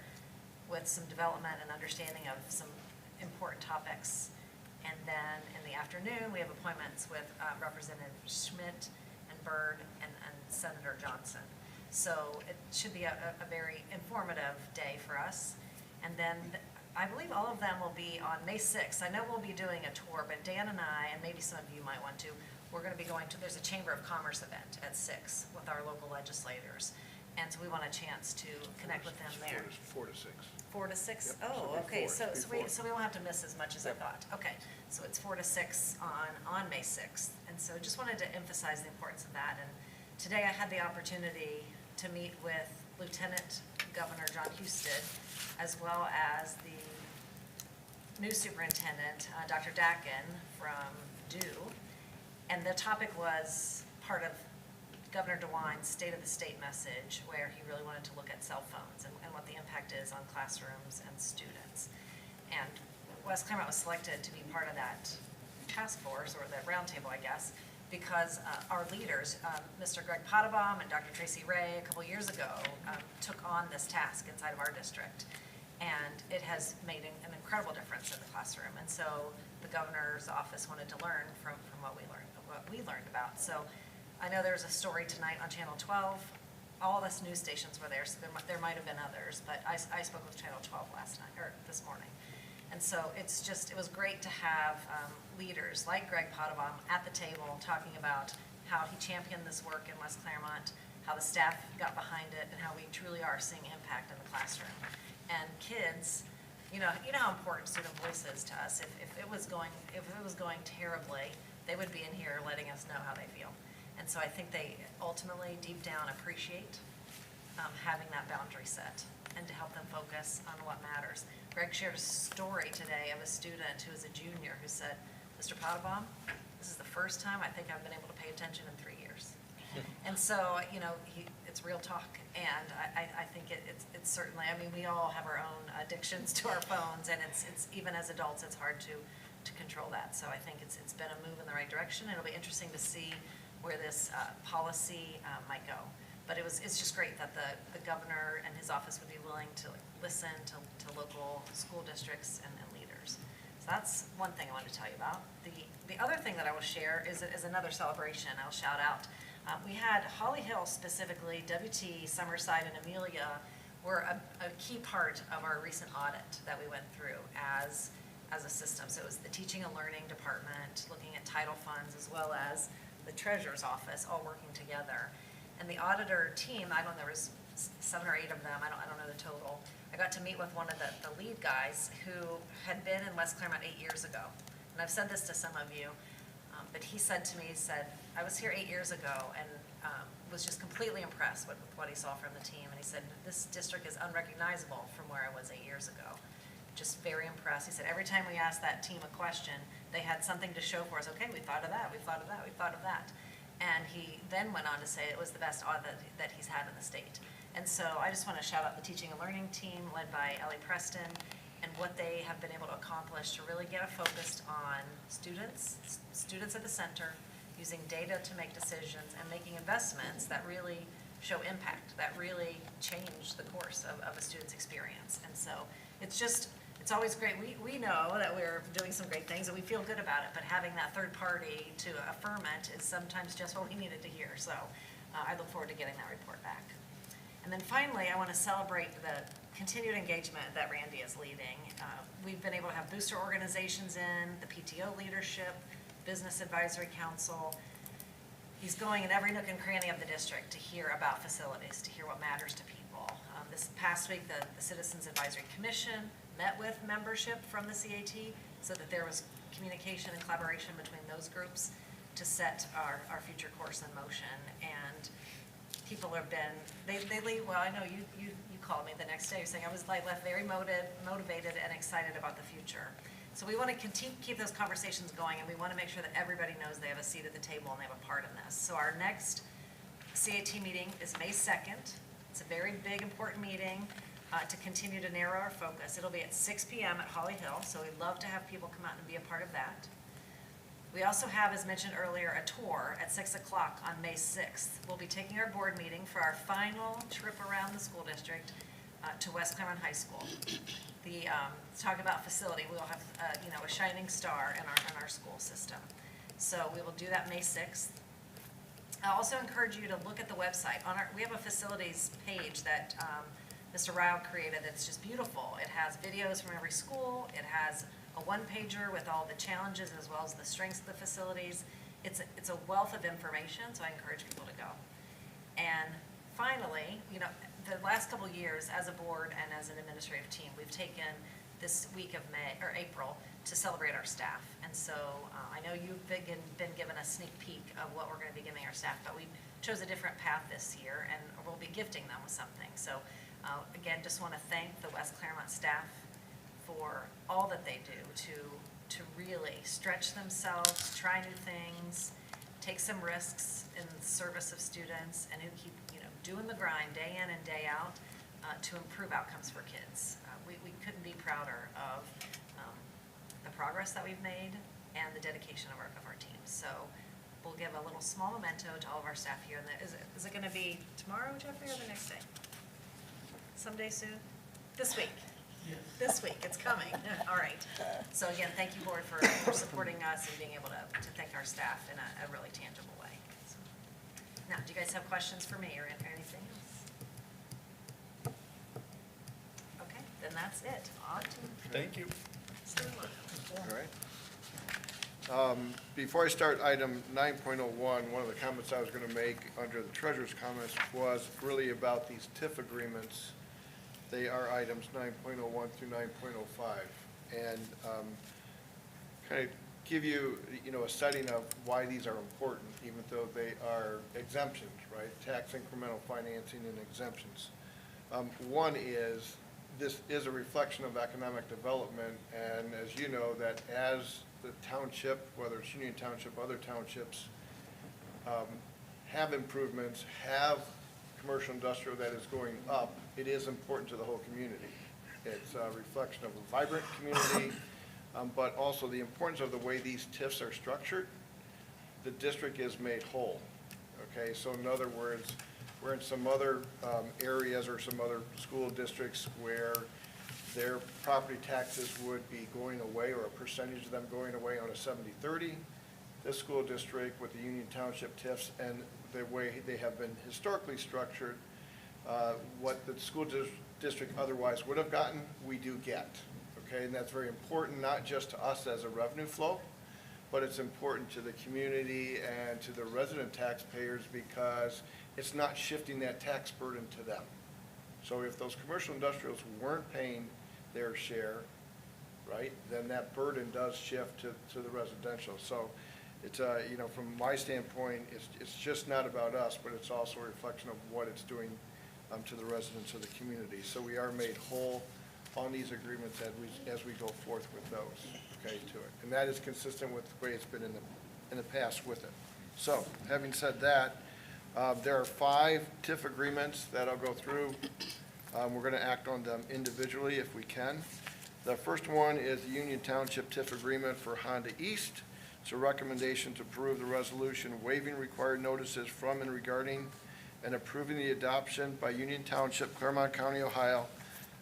with some development and understanding of some important topics. And then in the afternoon, we have appointments with Representative Schmidt and Byrd and Senator Johnson. So it should be a very informative day for us. And then I believe all of them will be on May 6th. I know we'll be doing a tour, but Dan and I, and maybe some of you might want to, we're going to be going to, there's a Chamber of Commerce event at 6 with our local legislators. And so we want a chance to connect with them there. 4 to 6. 4 to 6? Yep, Oh, so okay, before, so before. we won't have to miss as much as I thought. Okay, so it's 4 to 6 on May 6th. And so just wanted to emphasize the importance of that. And today I had the opportunity to meet with Lieutenant Governor John Husted, as well as the new superintendent, Dr. Dakin from DU. And the topic was part of Governor DeWine's State of the State message, where he really wanted to look at cell phones and what the impact is on classrooms and students. And West Clermont was selected to be part of that task force, or the roundtable, I guess, because our leaders, Mr. Greg Potabom and Dr. Tracy Ray, a couple years ago, took on this task inside of our district. And it has made an incredible difference in the classroom. And so the governor's office wanted to learn from what we learned about. So I know there's a story tonight on Channel 12. All of us news stations were there, so there might have been others, but I spoke with Channel 12 this morning. And so it was great to have leaders like Greg Potabom at the table talking about how he championed this work in West Clermont, how the staff got behind it, and how we truly are seeing impact in the classroom. And kids, you know how important student voice is to us. If it was going terribly, they would be in here letting us know how they feel. And so I think they ultimately, deep down, appreciate having that boundary set and to help them focus on what matters. Greg shared a story today of a student who is a junior who said, Mr. Potabom, this is the first time I think I've been able to pay attention in 3 years. And so, it's real talk, and I think it's certainly, we all have our own addictions to our phones, and it's even as adults, it's hard to control that. So I think it's been a move in the right direction. It'll be interesting to see where this policy might go. But it's just great that the governor and his office would be willing to listen to local school districts and leaders. So that's one thing I wanted to tell you about. The other thing that I will share is another celebration I'll shout out. We had Holly Hill specifically, WT, Summerside, and Amelia were a key part of our recent audit that we went through as a system. So it was the teaching and learning department, looking at title funds, as well as the treasurer's office, all working together. And the auditor team, I don't know, there was 7 or 8 of them, I don't know the total. I got to meet with one of the lead guys who had been in West Clermont 8 years ago. And I've said this to some of you, but he said to me, he said, I was here 8 years ago and was just completely impressed with what he saw from the team. And he said, this district is unrecognizable from where I was 8 years ago. Just very impressed. He said, every time we asked that team a question, they had something to show for us. Okay, we thought of that, we thought of that, we thought of that. And he then went on to say it was the best audit that he's had in the state. And so I just want to shout out the teaching and learning team led by Ellie Preston and what they have been able to accomplish to really get focused on students at the center, using data to make decisions and making investments that really show impact, that really change the course of a student's experience. And so it's always great. We know that we're doing some great things and we feel good about it, but having that third party to affirm it is sometimes just what we needed to hear. So I look forward to getting that report back. And then finally, I want to celebrate the continued engagement that Randy is leading. We've been able to have booster organizations in, the PTO leadership, Business Advisory Council. He's going in every nook and cranny of the district to hear about facilities, to hear what matters to people. This past week, the Citizens Advisory Commission met with membership from the CAT so that there was communication and collaboration between those groups to set our future course in motion. And people have been, they leave, well, I know you called me the next day saying I was left very motivated and excited about the future. So we want to keep those conversations going, and we want to make sure that everybody knows they have a seat at the table and they have a part in this. So our next CAT meeting is May 2nd. It's a very big, important meeting to continue to narrow our focus. It'll be at 6 p.m. at Holly Hill, so we'd love to have people come out and be a part of that. We also have, as mentioned earlier, a tour at 6 o'clock on May 6th. We'll be taking our board meeting for our final trip around the school district to West Clermont High School. Talk about facility, we'll have a shining star in our school system. So we will do that May 6th. I also encourage you to look at the website. We have a facilities page that Mr. Ryle created that's just beautiful. It has videos from every school. It has a one-pager with all the challenges as well as the strengths of the facilities. It's a wealth of information, so I encourage people to go. And finally, the last couple of years as a board and as an administrative team, we've taken this week of April to celebrate our staff. And so I know you've been given a sneak peek of what we're going to be giving our staff, but we chose a different path this year and we'll be gifting them with something. So again, just want to thank the West Clermont staff for all that they do to really stretch themselves, try new things, take some risks in service of students, and who keep doing the grind day in and day out to improve outcomes for kids. We couldn't be prouder of the progress that we've made and the dedication of our teams. So we'll give a little small memento to all of our staff here. And is it going to be tomorrow, Jeffrey, or the next day? Someday soon? This week? This week, it's coming. All right. So again, thank you, board, for supporting us and being able to thank our staff in a really tangible way. So, now, do you guys have questions for me or anything else? Okay, then that's it. On to Thank you. Mr. Romano. All right. Before I start item 9.01, one of the comments I was going to make under the treasurer's comments was really about these TIF agreements. They are items 9.01 through 9.05, and kind of give you, a setting of why these are important, even though they are exemptions, right? Tax incremental financing and exemptions. One is, this is a reflection of economic development, and as you know, that as the township, whether it's Union Township, other townships, have improvements, have commercial industrial that is going up, it is important to the whole community. It's a reflection of a vibrant community, but also the importance of the way these TIFs are structured. The district is made whole. Okay, so in other words, we're in some other areas or some other school districts where their property taxes would be going away, or a percentage of them going away on a 70-30. This school district with the Union Township TIFs and the way they have been historically structured, what the school district otherwise would have gotten, we do get. Okay, and that's very important, not just to us as a revenue flow, but it's important to the community and to the resident taxpayers because it's not shifting that tax burden to them. So if those commercial industrials weren't paying their share, right, then that burden does shift to the residential. So it's, you know, from my standpoint, it's just not about us, but it's also a reflection of what it's doing to the residents of the community. So we are made whole on these agreements as we go forth with those, okay, to it. And that is consistent with the way it's been in the past with it. So, having said that, there are 5 TIF agreements that I'll go through. We're going to act on them individually if we can. The first one is the Union Township TIF agreement for Honda East. It's a recommendation to approve the resolution waiving required notices from and regarding and approving the adoption by Union Township, Clermont County, Ohio,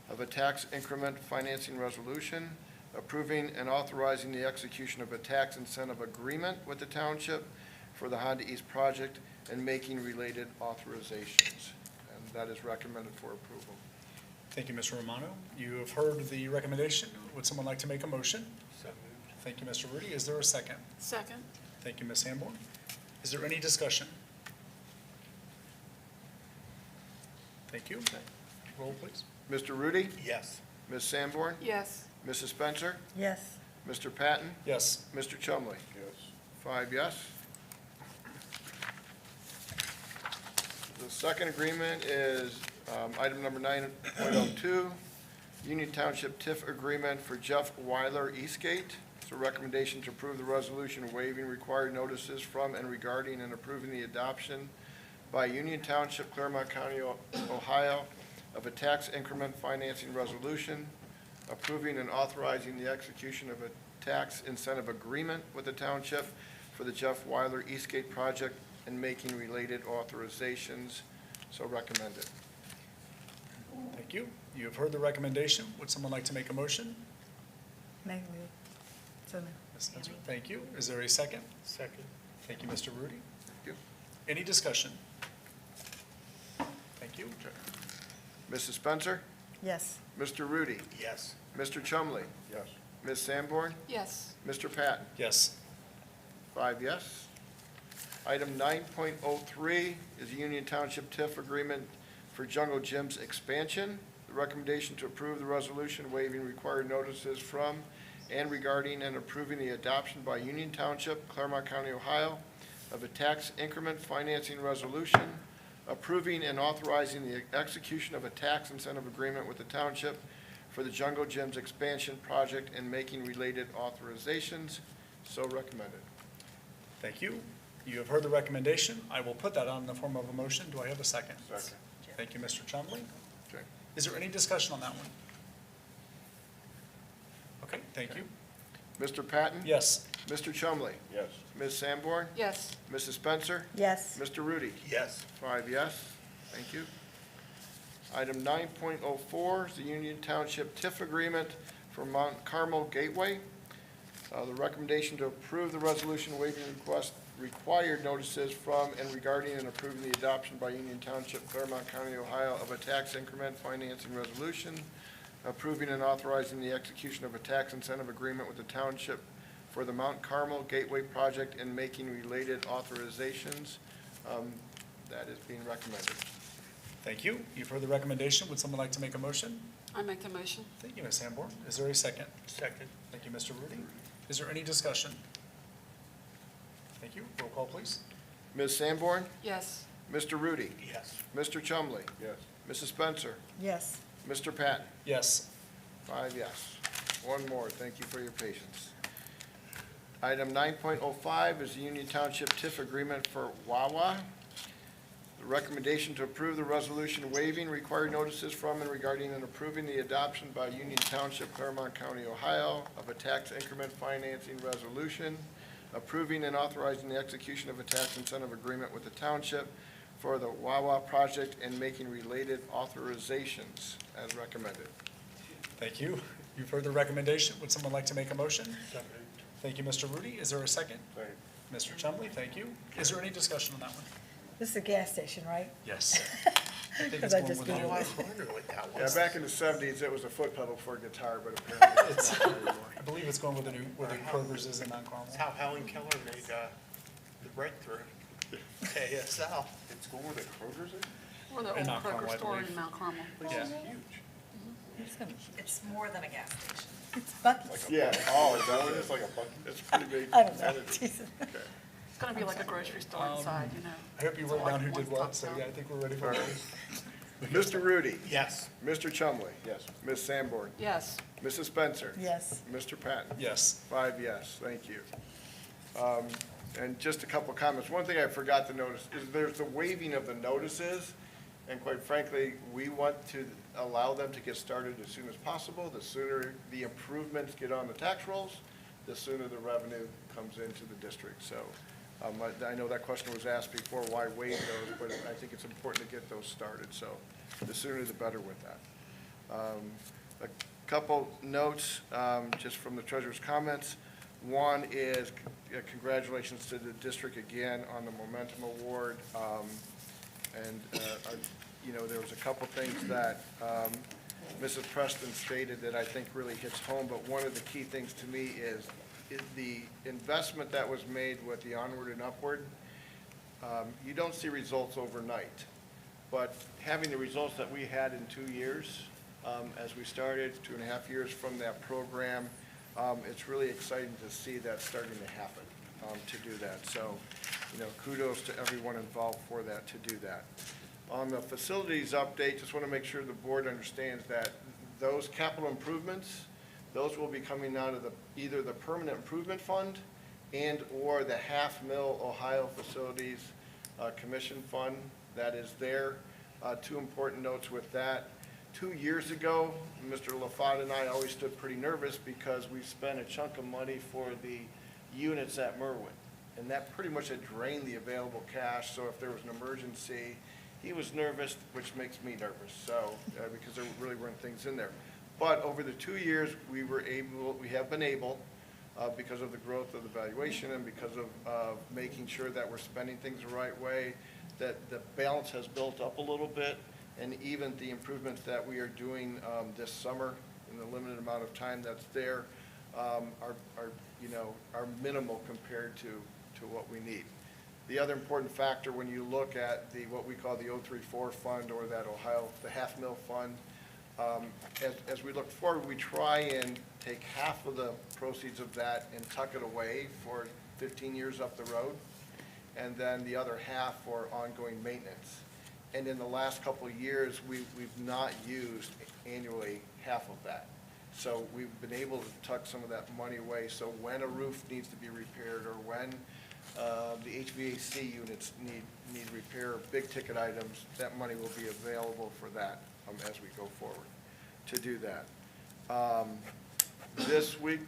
of a tax increment financing resolution, approving and authorizing the execution of a tax incentive agreement with the township for the Honda East project and making related authorizations. And that is recommended for approval. Thank you, Mr. Romano. You have heard the recommendation. Would someone like to make a motion? So moved. Thank you, Mr. Rudy. Is there a second? Second. Thank you, Ms. Sanborn. Is there any discussion? Thank you. Roll, please. Mr. Rudy? Yes. Ms. Sanborn? Yes. Mrs. Spencer? Yes. Mr. Patton? Yes. Mr. Chumley? Yes. 5 yes. The second agreement is item number 9.02, Union Township TIF agreement for Jeff Weiler Eastgate. It's a recommendation to approve the resolution waiving required notices from and regarding and approving the adoption by Union Township, Clermont County, Ohio, of a tax increment financing resolution, approving and authorizing the execution of a tax incentive agreement with the township for the Jeff Weiler Eastgate project and making related authorizations. So recommended. Thank you. You have heard the recommendation. Would someone like to make a motion? Make me. So moved. Ms. Spencer, thank you. Is there a second? Second. Thank you, Mr. Rudy. Thank you. Any discussion? Thank you. Mrs. Spencer? Yes. Mr. Rudy? Yes. Mr. Chumley? Yes. Ms. Sanborn? Yes. Mr. Patton? Yes. 5 yes. Item 9.03 is the Union Township TIF agreement for Jungle Gym's expansion. The recommendation to approve the resolution waiving required notices from and regarding and approving the adoption by Union Township, Clermont County, Ohio, of a tax increment financing resolution, approving and authorizing the execution of a tax incentive agreement with the township for the Jungle Gym's expansion project and making related authorizations. So recommended. Thank you. You have heard the recommendation. I will put that on in the form of a motion. Do I have a second? Second. Thank you, Mr. Chumley. Okay. Is there any discussion on that one? Okay, thank you. Mr. Patton? Yes. Mr. Chumley? Yes. Ms. Sanborn? Yes. Mrs. Spencer? Yes. Mr. Rudy? Yes. 5 yes. Thank you. Item 9.04 is the Union Township TIF agreement for Mount Carmel Gateway. The recommendation to approve the resolution waiving required notices from and regarding and approving the adoption by Union Township, Clermont County, Ohio, of a tax increment financing resolution, approving and authorizing the execution of a tax incentive agreement with the township for the Mount Carmel Gateway project and making related authorizations. That is being recommended. Thank you. You've heard the recommendation. Would someone like to make a motion? I make the motion. Thank you, Ms. Sanborn. Is there a second? Second. Thank you, Mr. Rudy. Is there any discussion? Thank you. Roll call, please. Ms. Sanborn? Yes. Mr. Rudy? Yes. Mr. Chumley? Yes. Mrs. Spencer? Yes. Mr. Patton? Yes. 5 yes. One more. Thank you for your patience. Item 9.05 is the Union Township TIF agreement for Wawa. The recommendation to approve the resolution waiving required notices from and regarding and approving the adoption by Union Township, Clermont County, Ohio, of a tax increment financing resolution, approving and authorizing the execution of a tax incentive agreement with the township for the Wawa project and making related authorizations as recommended. Thank you. You've heard the recommendation. Would someone like to make a motion? Thank you, Mr. Rudy. Is there a second? Second. Mr. Chumley, thank you. Is there any discussion on that one? This is a gas station, right? Yes. I think Because it's I going just with the- Googled I it. was wondering what that Yeah, was. back in the 70s, it was a foot pedal for a guitar, but apparently it's not anymore. I believe it's going with the new, where the Kroger's is in Mount Carmel. That's how Helen Keller made the breakthrough. KSL. It's going where the Kroger's is? Or the In old Mount Carmel, Kroger I store believe. in Mount Carmel. Yeah. It's more than a gas station. It's Buc-ee's. Yeah, Oh, is that what it is, like a bucket? it's pretty big. I don't know. Jesus. It's gonna be like a grocery store inside, you know. I hope you wrote down who did what, so yeah, I think we're ready for it. Mr. Rudy. Yes. Mr. Chumley. Yes. Ms. Sanborn. Yes. Mrs. Spencer. Yes. Mr. Patton. Yes. 5 yes, thank you. And just a couple comments. One thing I forgot to notice is there's the waiving of the notices. And quite frankly, we want to allow them to get started as soon as possible. The sooner the improvements get on the tax rolls, the sooner the revenue comes into the district. So I know that question was asked before, why waive those, but I think it's important to get those started. So the sooner the better with that. A couple notes just from the treasurer's comments. One is congratulations to the district again on the Momentum Award. You know, there was a couple things that Mrs. Preston stated that I think really hits home, but one of the key things to me is the investment that was made with the Onward and Upward. You don't see results overnight, but having the results that we had in 2 years, as we started, 2.5 years from that program, it's really exciting to see that starting to happen, to do that. So, you know, kudos to everyone involved for that, to do that. On the facilities update, just want to make sure the board understands that those capital improvements, those will be coming out of either the Permanent Improvement Fund and/or the $500,000 Ohio Facilities Commission Fund that is there. Two important notes with that. 2 years ago, Mr. LaFont and I always stood pretty nervous because we spent a chunk of money for the units at Merwin. And that pretty much had drained the available cash, so if there was an emergency, he was nervous, which makes me nervous, so, because there really weren't things in there. But over the 2 years, we have been able, because of the growth of the valuation and because of making sure that we're spending things the right way, that the balance has built up a little bit, and even the improvements that we are doing this summer in the limited amount of time that's there are minimal compared to what we need. The other important factor when you look at what we call the 034 fund or that Ohio, the $500,000 fund, as we look forward, we try and take half of the proceeds of that and tuck it away for 15 years up the road, and then the other half for ongoing maintenance. And in the last couple of years, we've not used annually half of that. So we've been able to tuck some of that money away. So when a roof needs to be repaired or when the HVAC units need repair, big ticket items, that money will be available for that as we go forward to do that. This week,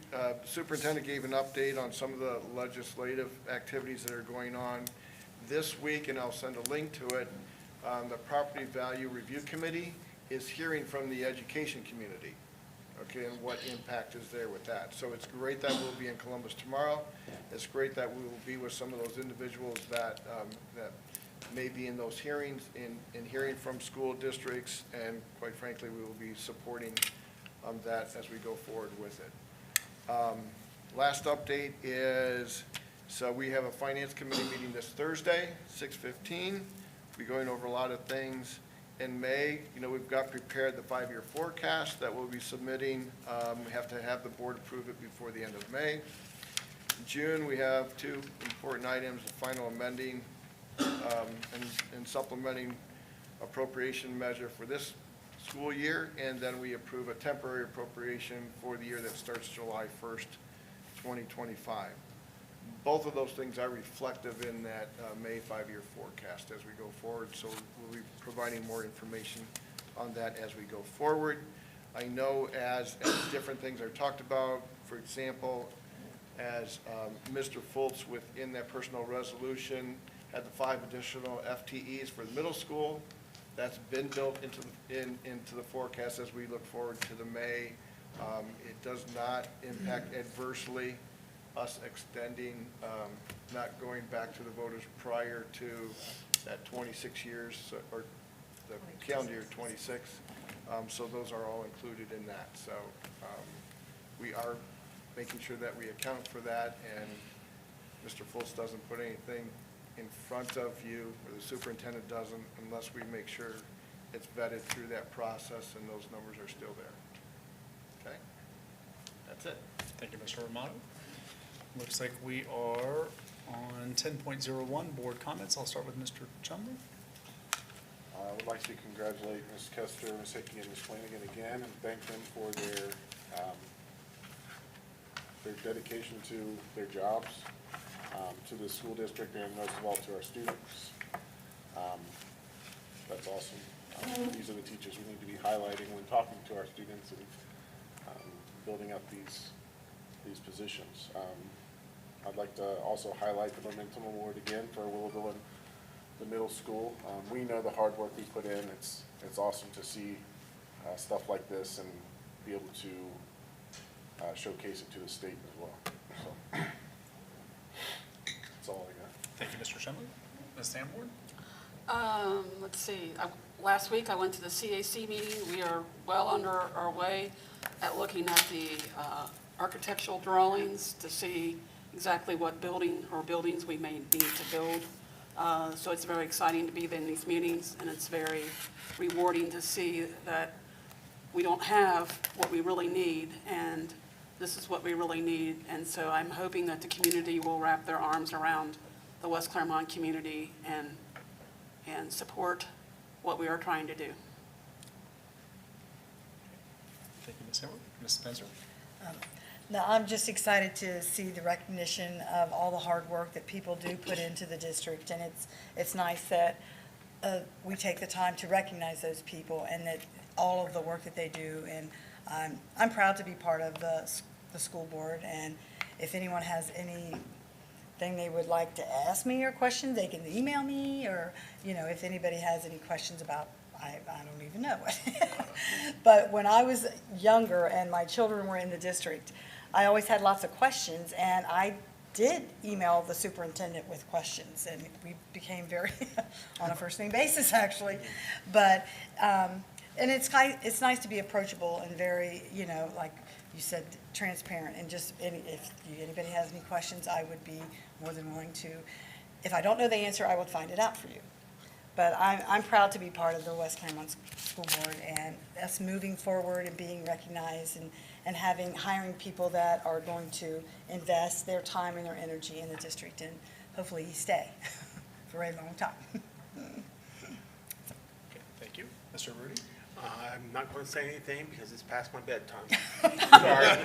superintendent gave an update on some of the legislative activities that are going on this week, and I'll send a link to it. The Property Value Review Committee is hearing from the education community, okay, and what impact is there with that. So it's great that we'll be in Columbus tomorrow. It's great that we will be with some of those individuals that may be in those hearings, in hearing from school districts, and quite frankly, we will be supporting that as we go forward with it. Last update is, so we have a Finance Committee meeting this Thursday, 6:15. We're going over a lot of things. In May, we've got prepared the 5-year forecast that we'll be submitting. We have to have the board approve it before the end of May. In June, we have 2 important items, the final amending and supplementing appropriation measure for this school year, and then we approve a temporary appropriation for the year that starts July 1st, 2025. Both of those things are reflective in that May 5-year forecast as we go forward, so we'll be providing more information on that as we go forward. I know as different things are talked about, for example, as Mr. Fultz within that personal resolution had the 5 additional FTEs for the middle school. That's been built into the forecast as we look forward to the May. It does not impact adversely us extending, not going back to the voters prior to that 26 years, or the calendar year 26. So those are all included in that. So we are making sure that we account for that, and Mr. Fultz doesn't put anything in front of you, or the superintendent doesn't, unless we make sure it's vetted through that process and those numbers are still there. Okay? That's it. Thank you, Mr. Romano. Looks like we are on 10.01, board comments. I'll start with Mr. Chumley. I would like to congratulate Ms. Kester, Ms. Hickey, and Ms. Flanagan again, and thank them for their dedication to their jobs, to the school district, and most of all to our students. That's awesome. These are the teachers we need to be highlighting when talking to our students and building up these positions. I'd like to also highlight the Momentum Award again for Willowville and the middle school. We know the hard work we put in. It's awesome to see stuff like this and be able to showcase it to the state as well. So that's all I got. Thank you, Mr. Chumley. Ms. Sanborn? Let's see, last week I went to the CAC meeting. We are well under our way at looking at the architectural drawings to see exactly what building or buildings we may need to build. So it's very exciting to be in these meetings, and it's very rewarding to see that we don't have what we really need, and this is what we really need. And so I'm hoping that the community will wrap their arms around the West Clermont community and support what we are trying to do. Thank you, Ms. Hayward. Ms. Spencer? No, I'm just excited to see the recognition of all the hard work that people do put into the district, and it's nice that we take the time to recognize those people and that all of the work that they do. And I'm proud to be part of the school board, and if anyone has anything they would like to ask me or questions, they can email me, or, if anybody has any questions about, I don't even know. But when I was younger and my children were in the district, I always had lots of questions, and I did email the superintendent with questions, and we became very on a first name basis, actually. But and it's nice to be approachable and very, like you said, transparent, and just if anybody has any questions, I would be more than willing to. If I don't know the answer, I would find it out for you. But I'm proud to be part of the West Clermont School Board, and us moving forward and being recognized and hiring people that are going to invest their time and their energy in the district, and hopefully stay for a long time. Okay, thank you. Mr. Rudy? I'm not going to say anything because it's past my bedtime. Sorry.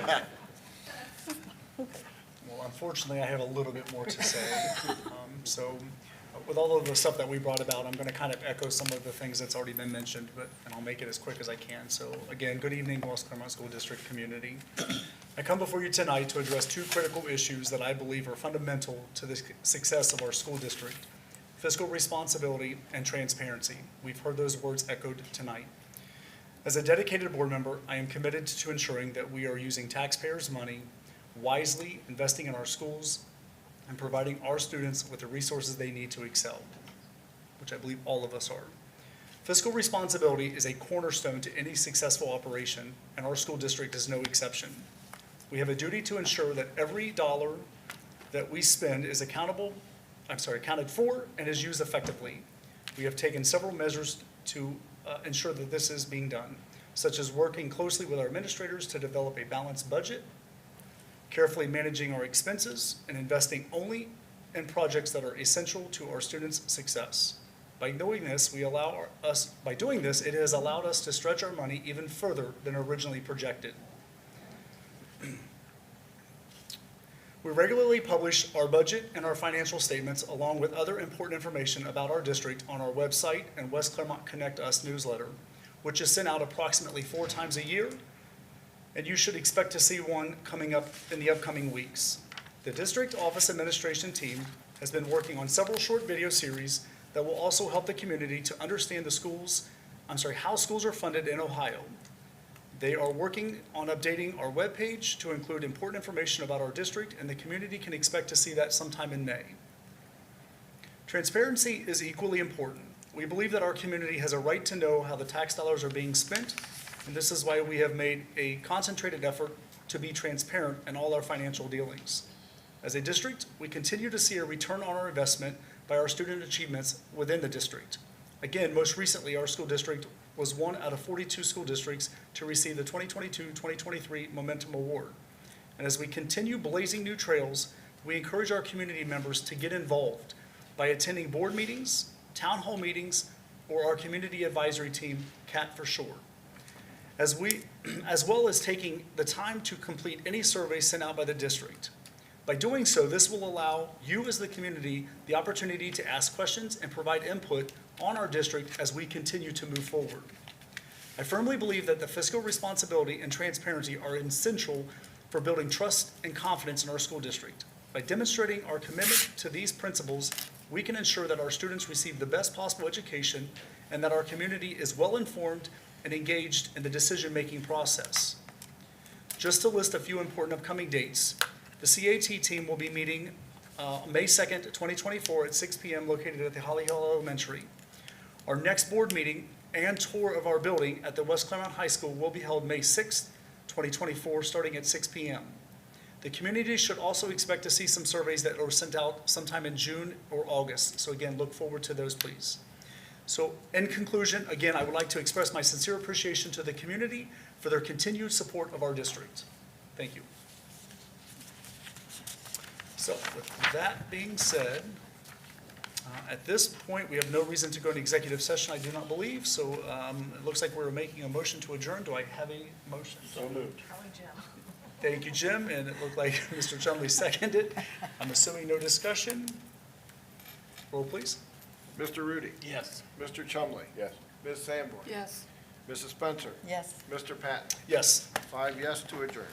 Well, unfortunately, I have a little bit more to say. So with all of the stuff that we brought about, I'm going to kind of echo some of the things that's already been mentioned, and I'll make it as quick as I can. So again, good evening, West Clermont School District community. I come before you tonight to address two critical issues that I believe are fundamental to the success of our school district: fiscal responsibility and transparency. We've heard those words echoed tonight. As a dedicated board member, I am committed to ensuring that we are using taxpayers' money wisely, investing in our schools, and providing our students with the resources they need to excel, which I believe all of us are. Fiscal responsibility is a cornerstone to any successful operation, and our school district is no exception. We have a duty to ensure that every dollar that we spend is accounted for and is used effectively. We have taken several measures to ensure that this is being done, such as working closely with our administrators to develop a balanced budget, carefully managing our expenses, and investing only in projects that are essential to our students' success. By doing this, it has allowed us to stretch our money even further than originally projected. We regularly publish our budget and our financial statements along with other important information about our district on our website and West Clermont Connect Us newsletter, which is sent out approximately 4 times a year, and you should expect to see one coming up in the upcoming weeks. The district office administration team has been working on several short video series that will also help the community to understand how schools are funded in Ohio. They are working on updating our webpage to include important information about our district, and the community can expect to see that sometime in May. Transparency is equally important. We believe that our community has a right to know how the tax dollars are being spent, and this is why we have made a concentrated effort to be transparent in all our financial dealings. As a district, we continue to see a return on our investment by our student achievements within the district. Again, most recently, our school district was one out of 42 school districts to receive the 2022-2023 Momentum Award. And as we continue blazing new trails, we encourage our community members to get involved by attending board meetings, town hall meetings, or our community advisory team, CAT for short. As well as taking the time to complete any survey sent out by the district. By doing so, this will allow you as the community the opportunity to ask questions and provide input on our district as we continue to move forward. I firmly believe that the fiscal responsibility and transparency are essential for building trust and confidence in our school district. By demonstrating our commitment to these principles, we can ensure that our students receive the best possible education and that our community is well-informed and engaged in the decision-making process. Just to list a few important upcoming dates, the CAT team will be meeting May 2nd, 2024 at 6 p.m. located at the Holly Hill Elementary. Our next board meeting and tour of our building at the West Clermont High School will be held May 6th, 2024, starting at 6 p.m. The community should also expect to see some surveys that are sent out sometime in June or August. So again, look forward to those, please. So in conclusion, again, I would like to express my sincere appreciation to the community for their continued support of our district. Thank you. So with that being said, at this point, we have no reason to go into executive session, I do not believe. So it looks like we're making a motion to adjourn. Do I have a motion? So moved. Thank you, Jim, and it looked like Mr. Chumley seconded. I'm assuming no discussion. Roll, please. Mr. Rudy. Yes. Mr. Chumley. Yes. Ms. Sanborn. Yes. Mrs. Spencer. Yes. Mr. Patton. Yes. 5 yes to adjourn.